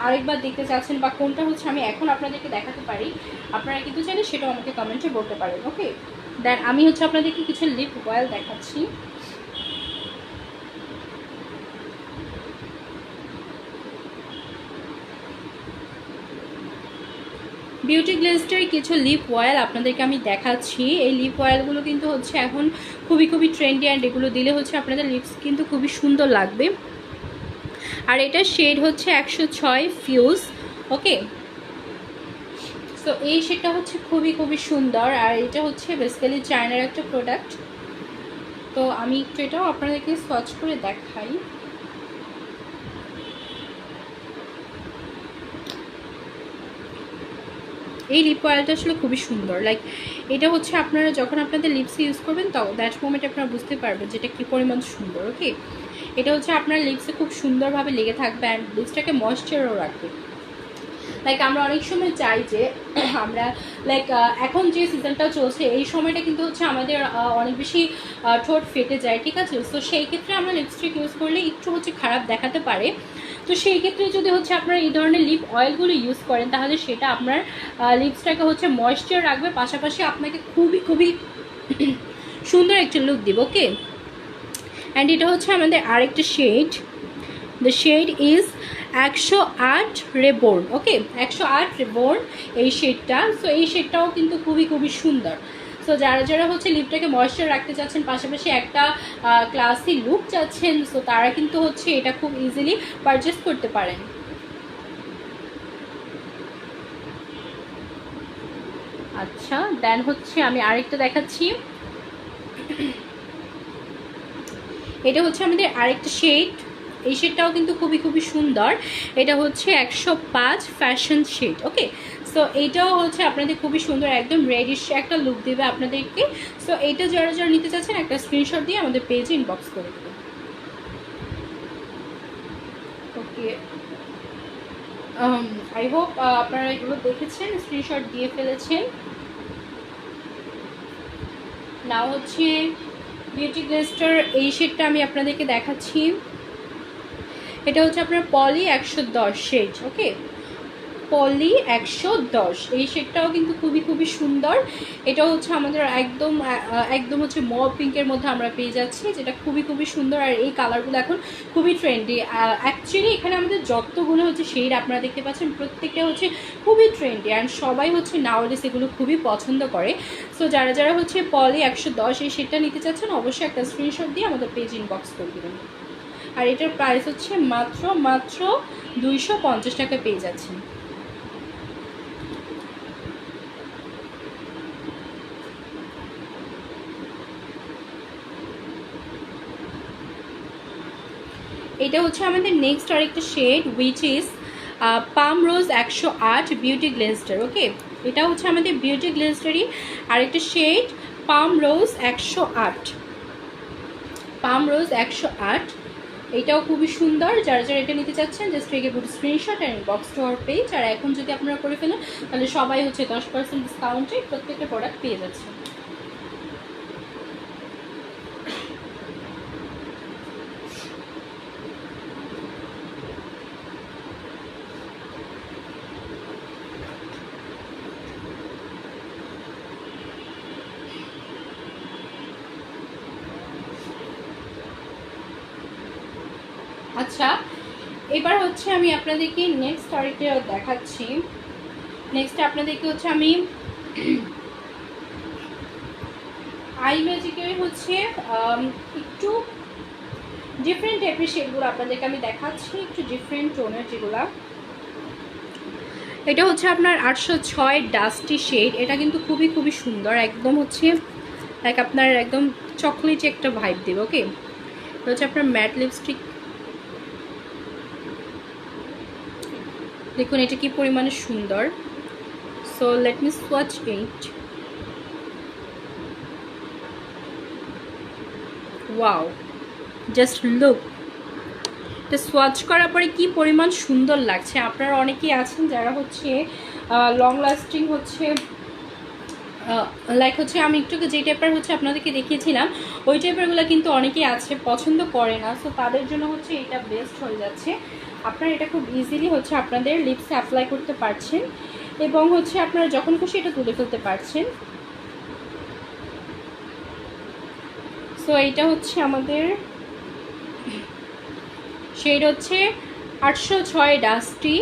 আরেকবার দেখতে চাচ্ছেন, বা কোনটা হচ্ছে আমি এখন আপনাদেরকে দেখাতে পারি। আপনারা কিন্তু চাইলে সেটাও আমাকে কমেন্টে বলতে পারেন। ওকে, দেন আমি হচ্ছে আপনাদেরকে কিছু লিপ অয়েল দেখাচ্ছি। বিউটি গ্লিস্টের কিছু লিপ অয়েল আপনাদেরকে আমি দেখাচ্ছি। এই লিপ অয়েলগুলো কিন্তু হচ্ছে এখন খুবই খুবই ট্রেন্ডি, অ্যান্ড এগুলো দিলে হচ্ছে আপনাদের লিপস কিন্তু খুবই সুন্দর লাগবে। আর এটার শেড হচ্ছে 106 ফিউজ। ওকে, সো এই শেডটা হচ্ছে খুবই খুবই সুন্দর, আর এটা হচ্ছে বেসিক্যালি চায়নার একটা প্রোডাক্ট। তো আমি একটু এটাও আপনাদেরকে সার্চ করে দেখাই। এই লিপ অয়েলটা আসলে খুবই সুন্দর। লাইক এটা হচ্ছে আপনারা যখন আপনাদের লিপসে ইউজ করবেন তো দ্যাট মোমেন্ট আপনারা বুঝতে পারবেন যেটা কী পরিমাণ সুন্দর। ওকে, এটা হচ্ছে আপনার লিপসে খুব সুন্দরভাবে লেগে থাকবে, অ্যান্ড লিপসটাকে ময়েশ্চারও রাখবে। লাইক আমরা অনেক সময় চাই যে আমরা লাইক এখন যে সিজনটা চলছে এই সময়টা কিন্তু হচ্ছে আমাদের অনেক বেশি ঠোঁট ফেটে যায়, ঠিক আছে। তো সেই ক্ষেত্রে আমরা লিপস্টিক ইউজ করলে একটু হচ্ছে খারাপ দেখাতে পারে। তো সেই ক্ষেত্রে যদি হচ্ছে আপনারা এই ধরনের লিপ অয়েলগুলো ইউজ করেন তাহলে সেটা আপনার লিপসটাকে হচ্ছে ময়েশ্চার রাখবে, পাশাপাশি আপনাকে খুবই খুবই সুন্দর একটা লুক দিব। ওকে, অ্যান্ড এটা হচ্ছে আমাদের আরেকটা শেড, দ্য শেড ইজ 108 রেবর্ন। ওকে, 108 রেবর্ন এই শেডটা। সো এই শেডটাও কিন্তু খুবই খুবই সুন্দর। সো যারা যারা হচ্ছে লিপটাকে ময়েশ্চার রাখতে চাচ্ছেন, পাশাপাশি একটা ক্লাসি লুক চাচ্ছেন, সো তারা কিন্তু হচ্ছে এটা খুব ইজিলি পারচেস করতে পারেন। আচ্ছা, দেন হচ্ছে আমি আরেকটা দেখাচ্ছি। এটা হচ্ছে আমাদের আরেকটা শেড। এই শেডটাও কিন্তু খুবই সুন্দর। এটা হচ্ছে 105 ফ্যাশন শেড। ওকে, সো এইটাও হচ্ছে আপনাদের খুবই সুন্দর, একদম রেডিশ একটা লুক দেবে আপনাদেরকে। সো এইটা যারা যারা নিতে চাচ্ছেন একটা স্ক্রিনশট দিয়ে আমাদের পেজে ইনবক্স করে দেবেন। ওকে, আই হোপ আপনারা এগুলো দেখেছেন, স্ক্রিনশট দিয়ে ফেলেছেন। নাও হচ্ছে বিউটি গ্লেস্টার এই শেডটা আমি আপনাদেরকে দেখাচ্ছি। এটা হচ্ছে আপনার পলি 110 শেড। ওকে, পলি 110 এই শেডটাও কিন্তু খুবই সুন্দর। এটা হচ্ছে আমাদের একদম একদম হচ্ছে মভ পিঙ্কের মধ্যে আমরা পেয়ে যাচ্ছি, যেটা খুবই সুন্দর। আর এই কালারগুলো এখন খুবই ট্রেন্ডি। অ্যাকচুয়ালি এখানে আমাদের যতগুলো হচ্ছে শেড আপনারা দেখতে পাচ্ছেন প্রত্যেকটা হচ্ছে খুবই ট্রেন্ডি, অ্যান্ড সবাই হচ্ছে নাওয়াডেজ এগুলো খুবই পছন্দ করে। সো যারা যারা হচ্ছে পলি 110 এই শেডটা নিতে চাচ্ছেন অবশ্যই একটা স্ক্রিনশট দিয়ে আমাদের পেজ ইনবক্স করে দেবেন। আর এটার প্রাইস হচ্ছে মাত্র 250 টাকা পেয়ে যাচ্ছেন। এটা হচ্ছে আমাদের নেক্সট আরেকটা shade, which is palm rose 108 beauty গ্লেস্টার। ওকে, এটা হচ্ছে আমাদের বিউটি গ্লেস্টারই আরেকটা শেড, পাম রোজ 108। পাম রোজ 108 এটাও খুবই সুন্দর। যারা যারা এটা নিতে চাচ্ছেন just take a good screenshot and box to our page. আর এখন যদি আপনারা করে ফেলেন তাহলে সবাই হচ্ছে 10% ডিসকাউন্টে প্রত্যেকটা প্রোডাক্ট পেয়ে যাচ্ছে। আচ্ছা, এবার হচ্ছে আমি আপনাদেরকে নেক্সট আরেকটা দেখাচ্ছি। নেক্সট আপনাদেরকে হচ্ছে আমি আই ম্যাজিকের হচ্ছে একটু ডিফারেন্ট টাইপের শেডগুলো আপনাদেরকে আমি দেখাচ্ছি, একটু ডিফারেন্ট টোনের যেগুলা। এটা হচ্ছে আপনার 806 ডাস্টি শেড। এটা কিন্তু খুবই সুন্দর, একদম হচ্ছে লাইক আপনার একদম চকলেট একটা ভাইব দেবে। ওকে, এটা হচ্ছে আপনার ম্যাট লিপস্টিক। দেখুন এটা কি পরিমাণে সুন্দর। সো লেট মি সোয়াচ ইট। ওয়াও, জাস্ট লুক, এটা সোয়াচ করার পরে কি পরিমাণ সুন্দর লাগছে। আপনারা অনেকেই আছেন যারা হচ্ছে লং লাস্টিং হচ্ছে লাইক হচ্ছে আমি একটু যে টাইপের হচ্ছে আপনাদেরকে দেখিয়েছিলাম ওই টাইপেরগুলো কিন্তু অনেকেই আছে পছন্দ করে না। সো তাদের জন্য হচ্ছে এটা বেস্ট হয়ে যাচ্ছে। আপনারা এটা খুব ইজিলি হচ্ছে আপনাদের লিপসে অ্যাপ্লাই করতে পারছেন এবং হচ্ছে আপনারা যখন খুশি এটা তুলে ফেলতে পারছেন। সো এইটা হচ্ছে আমাদের শেড হচ্ছে 806 ডাস্টি।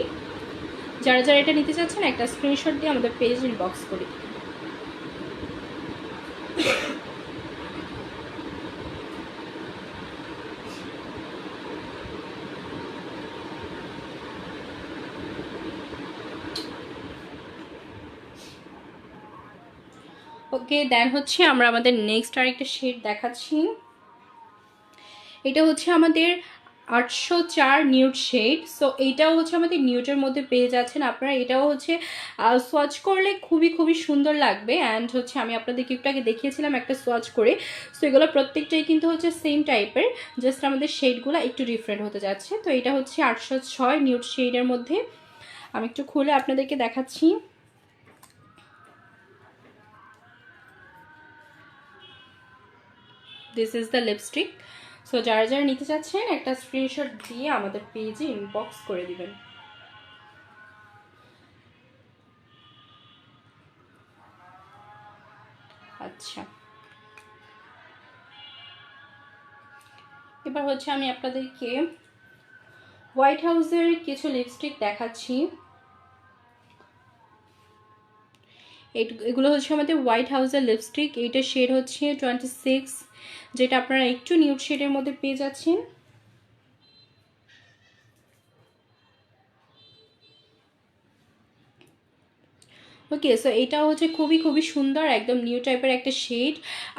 যারা যারা এটা নিতে চাচ্ছেন একটা স্ক্রিনশট দিয়ে আমাদের পেজ ইনবক্স করি। ওকে, দেন হচ্ছে আমরা আমাদের নেক্সট আরেকটা শেড দেখাচ্ছি। এটা হচ্ছে আমাদের 804 নিউড শেড। সো এইটাও হচ্ছে আমাদের নিউডের মধ্যে পেয়ে যাচ্ছেন আপনারা। এটাও হচ্ছে সোয়াচ করলে খুবই সুন্দর লাগবে। অ্যান্ড হচ্ছে আমি আপনাদেরকে একটু আগে দেখিয়েছিলাম একটা সোয়াচ করে। সো এগুলো প্রত্যেকটাই কিন্তু হচ্ছে সেম টাইপের, জাস্ট আমাদের শেডগুলো একটু ডিফারেন্ট হতে যাচ্ছে। তো এটা হচ্ছে 806 নিউড শেডের মধ্যে। আমি একটু খুলে আপনাদেরকে দেখাচ্ছি। This is the lipstick. So যারা যারা নিতে চাচ্ছেন একটা স্ক্রিনশট দিয়ে আমাদের পেজে ইনবক্স করে দিবেন। আচ্ছা, এবার হচ্ছে আমি আপনাদেরকে হোয়াইট হাউসের কিছু লিপস্টিক দেখাচ্ছি। এগুলো হচ্ছে আমাদের হোয়াইট হাউসের লিপস্টিক। এইটার শেড হচ্ছে 26, যেটা আপনারা একটু নিউড শেডের মধ্যে পেয়ে যাচ্ছেন। ওকে, সো এটাও হচ্ছে খুবই খুবই সুন্দর, একদম নিউ টাইপের একটা শেড।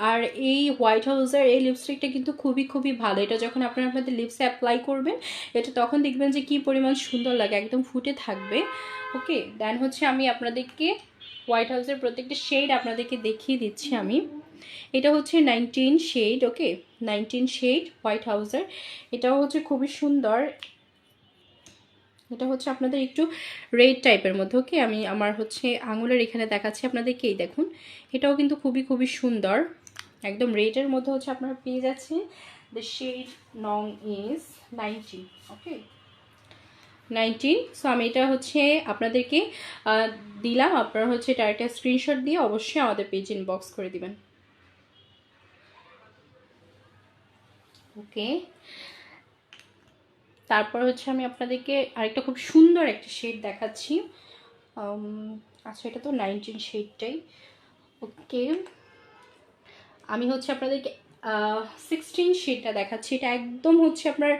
আর এই হোয়াইট হাউসের এই লিপস্টিকটা কিন্তু খুবই খুবই ভালো। এটা যখন আপনারা আপনাদের লিপসে অ্যাপ্লাই করবেন, এটা তখন দেখবেন যে কী পরিমাণ সুন্দর লাগে, একদম ফুটে থাকবে। ওকে, দেন হচ্ছে আমি আপনাদেরকে হোয়াইট হাউসের প্রত্যেকটা শেড আপনাদেরকে দেখিয়ে দিচ্ছি আমি। এটা হচ্ছে 19 শেড। ওকে, 19 শেড হোয়াইট হাউসের। এটাও হচ্ছে খুবই সুন্দর। এটা হচ্ছে আপনাদের একটু রেড টাইপের মধ্যে। ওকে, আমি আমার হচ্ছে আঙুলের এখানে দেখাচ্ছি আপনাদেরকে, এই দেখুন, এটাও কিন্তু খুবই খুবই সুন্দর, একদম রেডের মধ্যে হচ্ছে আপনারা পেয়ে যাচ্ছেন। দ্য শেড নং ইজ 19। ওকে, 19। সো আমি এটা হচ্ছে আপনাদেরকে দিলাম, আপনারা হচ্ছে এটা একটা স্ক্রিনশট দিয়ে অবশ্যই আমাদের পেজ ইনবক্স করে দিবেন। ওকে, তারপর হচ্ছে আমি আপনাদেরকে আরেকটা খুব সুন্দর একটা শেড দেখাচ্ছি। আচ্ছা, এটা তো 19 শেডটাই। ওকে, আমি হচ্ছে আপনাদেরকে 16 শেডটা দেখাচ্ছি। এটা একদম হচ্ছে আপনার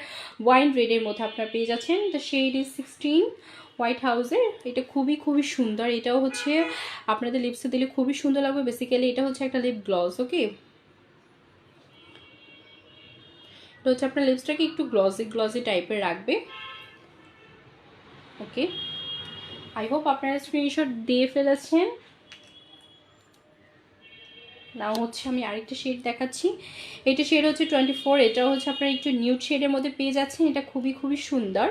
ওয়াইন রেডের মধ্যে আপনার পেয়ে যাচ্ছেন। দ্য শেড ইজ 16 হোয়াইট হাউসের। এটা খুবই খুবই সুন্দর। এটাও হচ্ছে আপনাদের লিপসে দিলে খুবই সুন্দর লাগবে। বেসিক্যালি এটা হচ্ছে একটা লিপ গ্লস। ওকে, এটা হচ্ছে আপনার লিপসটাকে একটু গ্লসি গ্লসি টাইপের রাখবে। ওকে, আই হোপ আপনারা স্ক্রিনশট দিয়ে ফেলেছেন। নাও হচ্ছে আমি আরেকটা শেড দেখাচ্ছি। এটা শেড হচ্ছে 24। এটাও হচ্ছে আপনারা একটু নিউড শেডের মধ্যে পেয়ে যাচ্ছেন। এটা খুবই খুবই সুন্দর।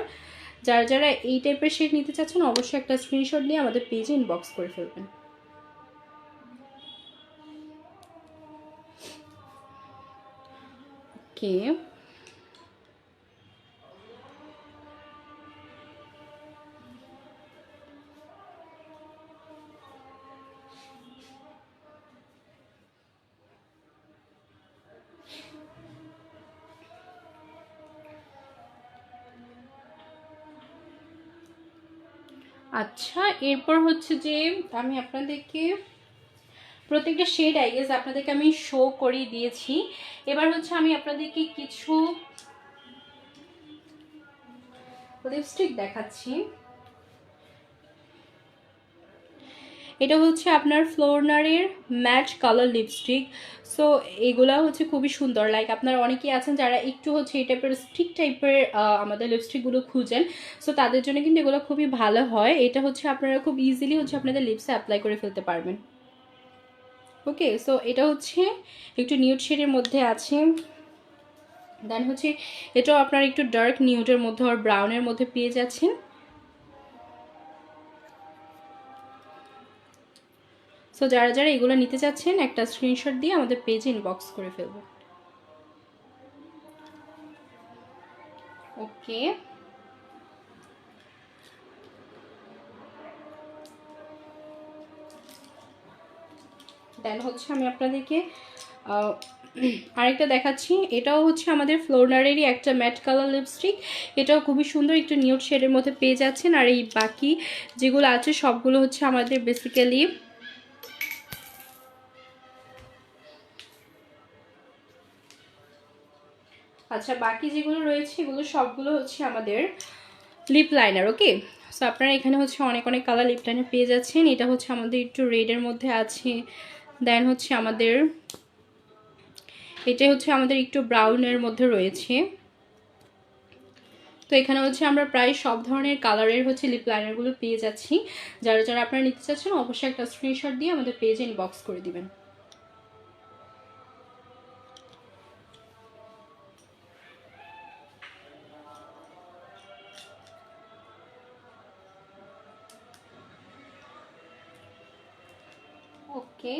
যারা যারা এই টাইপের শেড নিতে চাচ্ছেন অবশ্যই একটা স্ক্রিনশট নিয়ে আমাদের পেজে ইনবক্স করে ফেলবেন। ওকে, আচ্ছা, এরপর হচ্ছে যে আমি আপনাদেরকে প্রত্যেকটা শেড আই গেস আপনাদেরকে আমি শো করে দিয়েছি। এবার হচ্ছে আমি আপনাদেরকে কিছু লিপস্টিক দেখাচ্ছি। এটা হচ্ছে আপনার ফ্লোরনারের ম্যাট কালার লিপস্টিক। সো এগুলা হচ্ছে খুবই সুন্দর। লাইক আপনারা অনেকেই আছেন যারা একটু হচ্ছে এই টাইপের স্টিক টাইপের আমাদের লিপস্টিকগুলো খুঁজেন। সো তাদের জন্য কিন্তু এগুলো খুবই ভালো হয়। এটা হচ্ছে আপনারা খুব ইজিলি হচ্ছে আপনাদের লিপসে অ্যাপ্লাই করে ফেলতে পারবেন। ওকে, সো এটা হচ্ছে একটু নিউড শেডের মধ্যে আছে। দেন হচ্ছে এটাও আপনারা একটু ডার্ক নিউডের মধ্যে আর ব্রাউনের মধ্যে পেয়ে যাচ্ছেন। সো যারা যারা এগুলো নিতে চাচ্ছেন একটা স্ক্রিনশট দিয়ে আমাদের পেজে ইনবক্স করে ফেলবেন। ওকে, দেন হচ্ছে আমি আপনাদেরকে আরেকটা দেখাচ্ছি। এটাও হচ্ছে আমাদের ফ্লোরনারেরই একটা ম্যাট কালার লিপস্টিক। এটাও খুবই সুন্দর, একটু নিউড শেডের মধ্যে পেয়ে যাচ্ছেন। আর এই বাকি যেগুলো আছে সবগুলো হচ্ছে আমাদের বেসিক্যালি আচ্ছা, বাকি যেগুলো রয়েছে এগুলো সবগুলো হচ্ছে আমাদের লিপ লাইনার। ওকে, সো আপনারা এখানে হচ্ছে অনেক অনেক কালার লিপ লাইনার পেয়ে যাচ্ছেন। এটা হচ্ছে আমাদের একটু রেডের মধ্যে আছে। দেন হচ্ছে আমাদের এটা হচ্ছে আমাদের একটু ব্রাউনের মধ্যে রয়েছে। তো এখানে হচ্ছে আমরা প্রায় সব ধরনের কালারের হচ্ছে লিপ লাইনারগুলো পেয়ে যাচ্ছি। যারা যারা আপনারা নিতে চাচ্ছেন অবশ্যই একটা স্ক্রিনশট দিয়ে আমাদের পেজে ইনবক্স করে দিবেন। ওকে,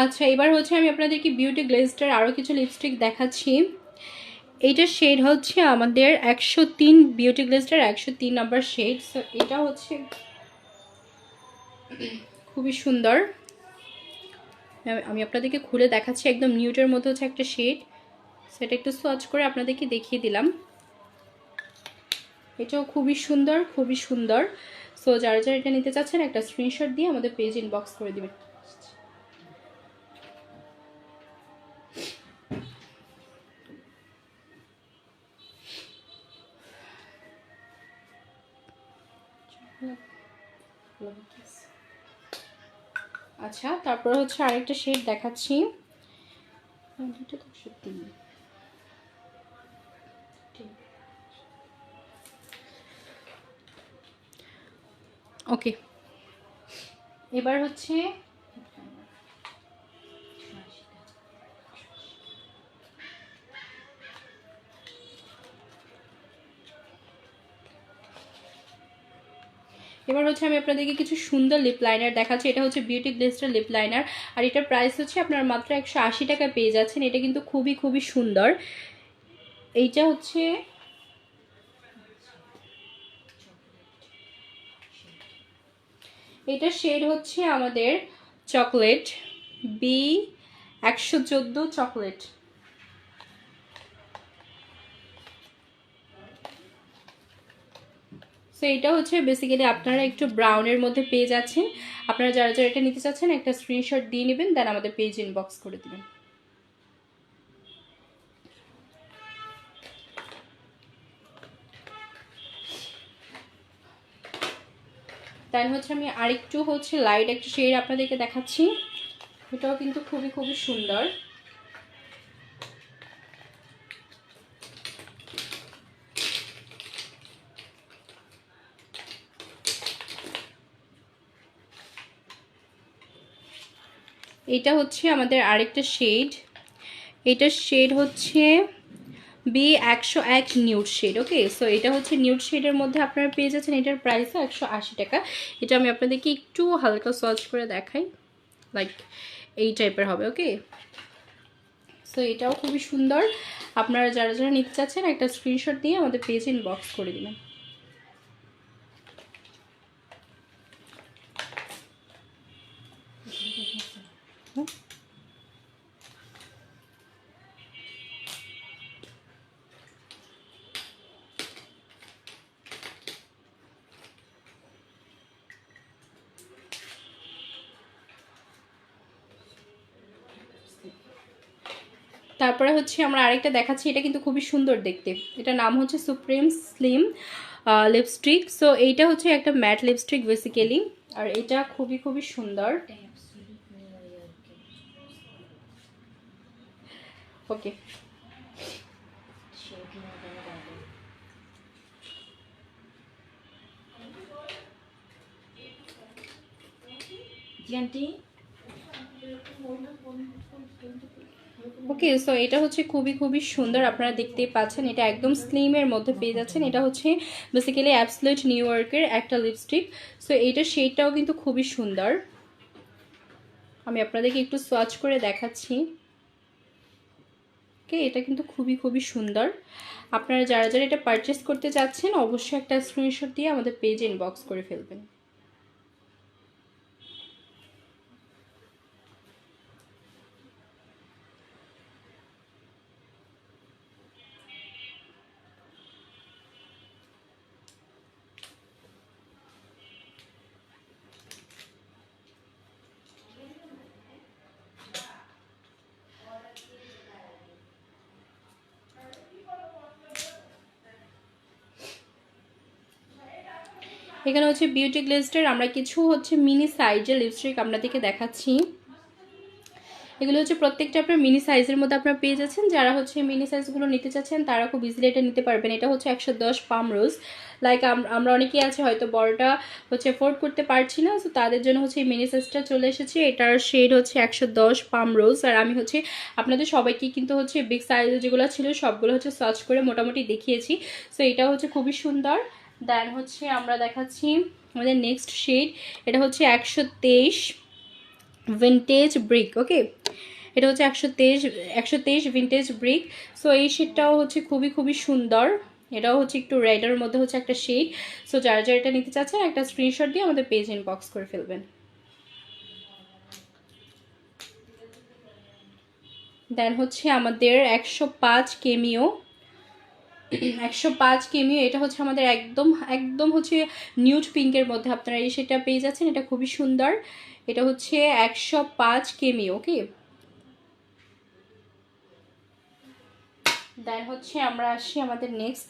আচ্ছা, এবার হচ্ছে আমি আপনাদেরকে বিউটি গ্লেজটার আরও কিছু লিপস্টিক দেখাচ্ছি। এইটার শেড হচ্ছে আমাদের 103, বিউটি গ্লেজটার 103 নাম্বার শেড। সো এটা হচ্ছে খুবই সুন্দর। আমি আপনাদেরকে খুলে দেখাচ্ছি, একদম নিউটের মধ্যে হচ্ছে একটা শেড। সেটা একটু সোয়াচ করে আপনাদেরকে দেখিয়ে দিলাম। এটাও খুবই সুন্দর, খুবই সুন্দর। সো যারা যারা এটা নিতে চাচ্ছেন একটা স্ক্রিনশট দিয়ে আমাদের পেজ ইনবক্স করে দিবেন। আচ্ছা, তারপর হচ্ছে আরেকটা শেড দেখাচ্ছি। ওকে, এবার হচ্ছে আমি আপনাদেরকে কিছু সুন্দর লিপ লাইনার দেখাচ্ছি। এটা হচ্ছে বিউটি গ্লিস্টার লিপ লাইনার, আর এটার প্রাইস হচ্ছে আপনার মাত্র 180 টাকা পেয়ে যাচ্ছেন। এটা কিন্তু খুবই খুবই সুন্দর। এইটা হচ্ছে এটা শেড হচ্ছে আমাদের চকলেট, B114 চকলেট। সো এটা হচ্ছে বেসিক্যালি আপনারা একটু ব্রাউনের মধ্যে পেয়ে যাচ্ছেন। আপনারা যারা যারা এটা নিতে চাচ্ছেন একটা স্ক্রিনশট দিয়ে নেবেন, দেন আমাদের পেজ ইনবক্স করে দেবেন। দেন হচ্ছে আমি আরেকটু হচ্ছে লাইট একটা শেড আপনাদেরকে দেখাচ্ছি। এটাও কিন্তু খুবই খুবই সুন্দর। এটা হচ্ছে আমাদের আরেকটা শেড। এটার শেড হচ্ছে B101 নিউড শেড। ওকে, সো এটা হচ্ছে নিউড শেডের মধ্যে আপনারা পেয়ে যাচ্ছেন। এটার প্রাইসও 180 টাকা। এটা আমি আপনাদেরকে একটু হালকা সোয়াচ করে দেখাই, লাইক এই টাইপের হবে। ওকে, সো এটাও খুবই সুন্দর। আপনারা যারা যারা নিতে চাচ্ছেন একটা স্ক্রিনশট দিয়ে আমাদের পেজ ইনবক্স করে দিবেন। তারপরে হচ্ছে আমরা আরেকটা দেখাচ্ছি। এটা কিন্তু খুবই সুন্দর দেখতে। এটা নাম হচ্ছে সুপ্রিম স্লিম লিপস্টিক। সো এইটা হচ্ছে একটা ম্যাট লিপস্টিক বেসিক্যালি, আর এটা খুবই খুবই সুন্দর। ওকে, ওকে, সো এটা হচ্ছে খুবই খুবই সুন্দর। আপনারা দেখতেই পাচ্ছেন এটা একদম স্লিমের মধ্যে পেয়ে যাচ্ছেন। এটা হচ্ছে বেসিক্যালি অ্যাবসলিউট নিউ ইয়র্কের একটা লিপস্টিক। সো এইটার শেডটাও কিন্তু খুবই সুন্দর। আমি আপনাদেরকে একটু সোয়াচ করে দেখাচ্ছি। ওকে, এটা কিন্তু খুবই খুবই সুন্দর। আপনারা যারা যারা এটা পারচেস করতে চাচ্ছেন অবশ্যই একটা স্ক্রিনশট দিয়ে আমাদের পেজে ইনবক্স করে ফেলবেন। এখানে হচ্ছে বিউটি গ্লিস্টার আমরা কিছু হচ্ছে মিনি সাইজের লিপস্টিক আপনাদেরকে দেখাচ্ছি। এগুলো হচ্ছে প্রত্যেকটা আপনার মিনি সাইজের মধ্যে আপনারা পেয়ে যাচ্ছেন। যারা হচ্ছে মিনি সাইজগুলো নিতে চাচ্ছেন তারা খুব ইজিলি এটা নিতে পারবেন। এটা হচ্ছে 110 পাম রোজ। লাইক আমরা অনেকেই আছে হয়তো বড়টা হচ্ছে অ্যাফোর্ড করতে পারছি না, সো তাদের জন্য হচ্ছে এই মিনি সাইজটা চলে এসেছে। এটার শেড হচ্ছে 110 পাম রোজ। আর আমি হচ্ছে আপনাদের সবাইকে কিন্তু হচ্ছে বিগ সাইজ যেগুলো ছিল সবগুলো হচ্ছে সার্চ করে মোটামুটি দেখিয়েছি। সো এটা হচ্ছে খুবই সুন্দর। দেন হচ্ছে আমরা দেখাচ্ছি আমাদের নেক্সট শেড। এটা হচ্ছে 123 ভিনটেজ ব্রিক। ওকে, এটা হচ্ছে 123 ভিনটেজ ব্রিক। সো এই শেডটাও হচ্ছে খুবই খুবই সুন্দর। এটাও হচ্ছে একটু রেডের মধ্যে হচ্ছে একটা শেড। সো যারা যারা এটা নিতে চাচ্ছেন একটা স্ক্রিনশট দিয়ে আমাদের পেজ ইনবক্স করে ফেলবেন। দেন হচ্ছে আমাদের 105 কেমিও। 105 কেমিও এটা হচ্ছে আমাদের একদম একদম হচ্ছে নিউড পিঙ্কের মধ্যে আপনারা এই শেডটা পেয়ে যাচ্ছেন। এটা খুবই সুন্দর। এটা হচ্ছে 105 কেমিও। ওকে, দেন হচ্ছে আমরা আসি আমাদের নেক্সট।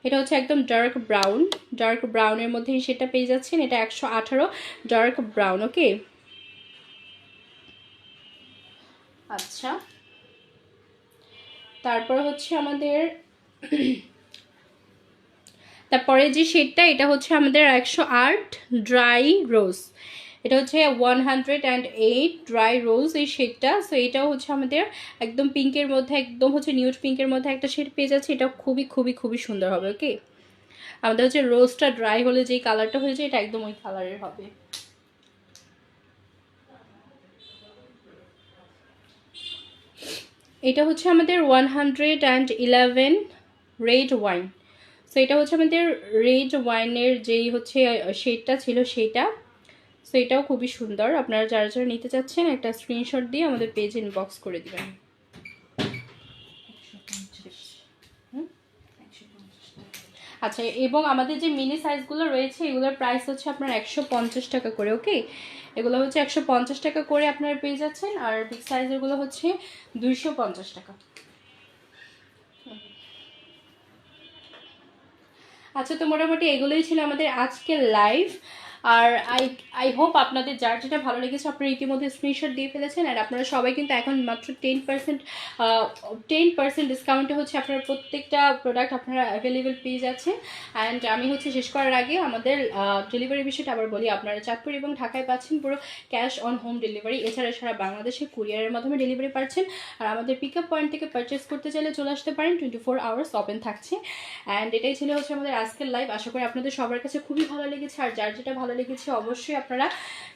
এটা হচ্ছে একদম ডার্ক ব্রাউনের মধ্যে সেটা পেয়ে যাচ্ছেন। এটা 118 ডার্ক ব্রাউন। ওকে, আচ্ছা তারপর হচ্ছে আমাদের তারপরে যে শেডটা, এটা হচ্ছে আমাদের 108 ড্রাই রোজ। এটা হচ্ছে 108 ড্রাই রোজ এই শেডটা। সো এটাও হচ্ছে আমাদের একদম পিঙ্কের মধ্যে, একদম হচ্ছে নিউড পিঙ্কের মধ্যে একটা শেড পেয়ে যাচ্ছে। এটা খুবই খুবই খুবই সুন্দর হবে। ওকে, আমাদের হচ্ছে রোজটা ড্রাই হলে যেই কালারটা হয়ে যায় এটা একদম ওই কালারের হবে। এটা হচ্ছে আমাদের 111 রেড ওয়াইন। সো এটা হচ্ছে আমাদের রেড ওয়াইনের যেই হচ্ছে শেডটা ছিল সেটা। সো এটাও খুবই সুন্দর। আপনারা যারা যারা নিতে চাচ্ছেন একটা স্ক্রিনশট দিয়ে আমাদের পেজে ইনবক্স করে দিবেন। আচ্ছা, এবং আমাদের যে মিনি সাইজগুলো রয়েছে এগুলোর প্রাইস হচ্ছে আপনার 150 টাকা করে। ওকে, এগুলো হচ্ছে 150 টাকা করে আপনারা পেয়ে যাচ্ছেন। আর বিগ সাইজেরগুলো হচ্ছে 250 টাকা। আচ্ছা, তো মোটামুটি এগুলোই ছিল আমাদের আজকের লাইভ। আর আই হোপ আপনাদের যার যেটা ভালো লেগেছে আপনারা ইতিমধ্যে স্ক্রিনশট দিয়ে ফেলেছেন। আর আপনারা সবাই কিন্তু এখন মাত্র 10% ডিসকাউন্টে হচ্ছে আপনারা প্রত্যেকটা প্রোডাক্ট আপনারা অ্যাভেলেবেল পেয়ে যাচ্ছেন। অ্যান্ড আমি হচ্ছে শেষ করার আগে আমাদের ডেলিভারি বিষয়টা আবার বলি। আপনারা চাঁদপুর এবং ঢাকায় পাচ্ছেন পুরো ক্যাশ অন হোম ডেলিভারি। এছাড়া সারা বাংলাদেশে কুরিয়ারের মাধ্যমে ডেলিভারি পাচ্ছেন। আর আমাদের পিক আপ পয়েন্ট থেকে পারচেস করতে চাইলে চলে আসতে পারেন, 24 আওয়ার্স ওপেন থাকছে। অ্যান্ড এটাই ছিল হচ্ছে আমাদের আজকের লাইভ। আশা করি আপনাদের সবার কাছে খুবই ভালো লেগেছে। আর যার যেটা ভালো লেগেছে অবশ্যই আপনারা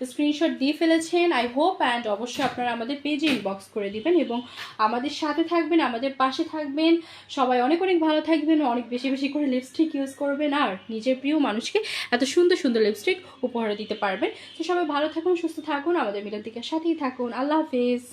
স্ক্রিনশট দিয়ে ফেলেছেন আই হোপ। অ্যান্ড অবশ্যই আপনারা আমাদের পেজে ইনবক্স করে দিবেন এবং আমাদের সাথে থাকবেন, আমাদের পাশে থাকবেন। সবাই অনেক অনেক ভালো থাকবেন, অনেক বেশি বেশি করে লিপস্টিক ইউজ করবেন আর নিজের প্রিয় মানুষকে এত সুন্দর সুন্দর লিপস্টিক উপহার দিতে পারবেন। তো সবাই ভালো থাকুন, সুস্থ থাকুন, আমাদের মিলন থেকে সাথেই থাকুন। আল্লাহ হাফেজ।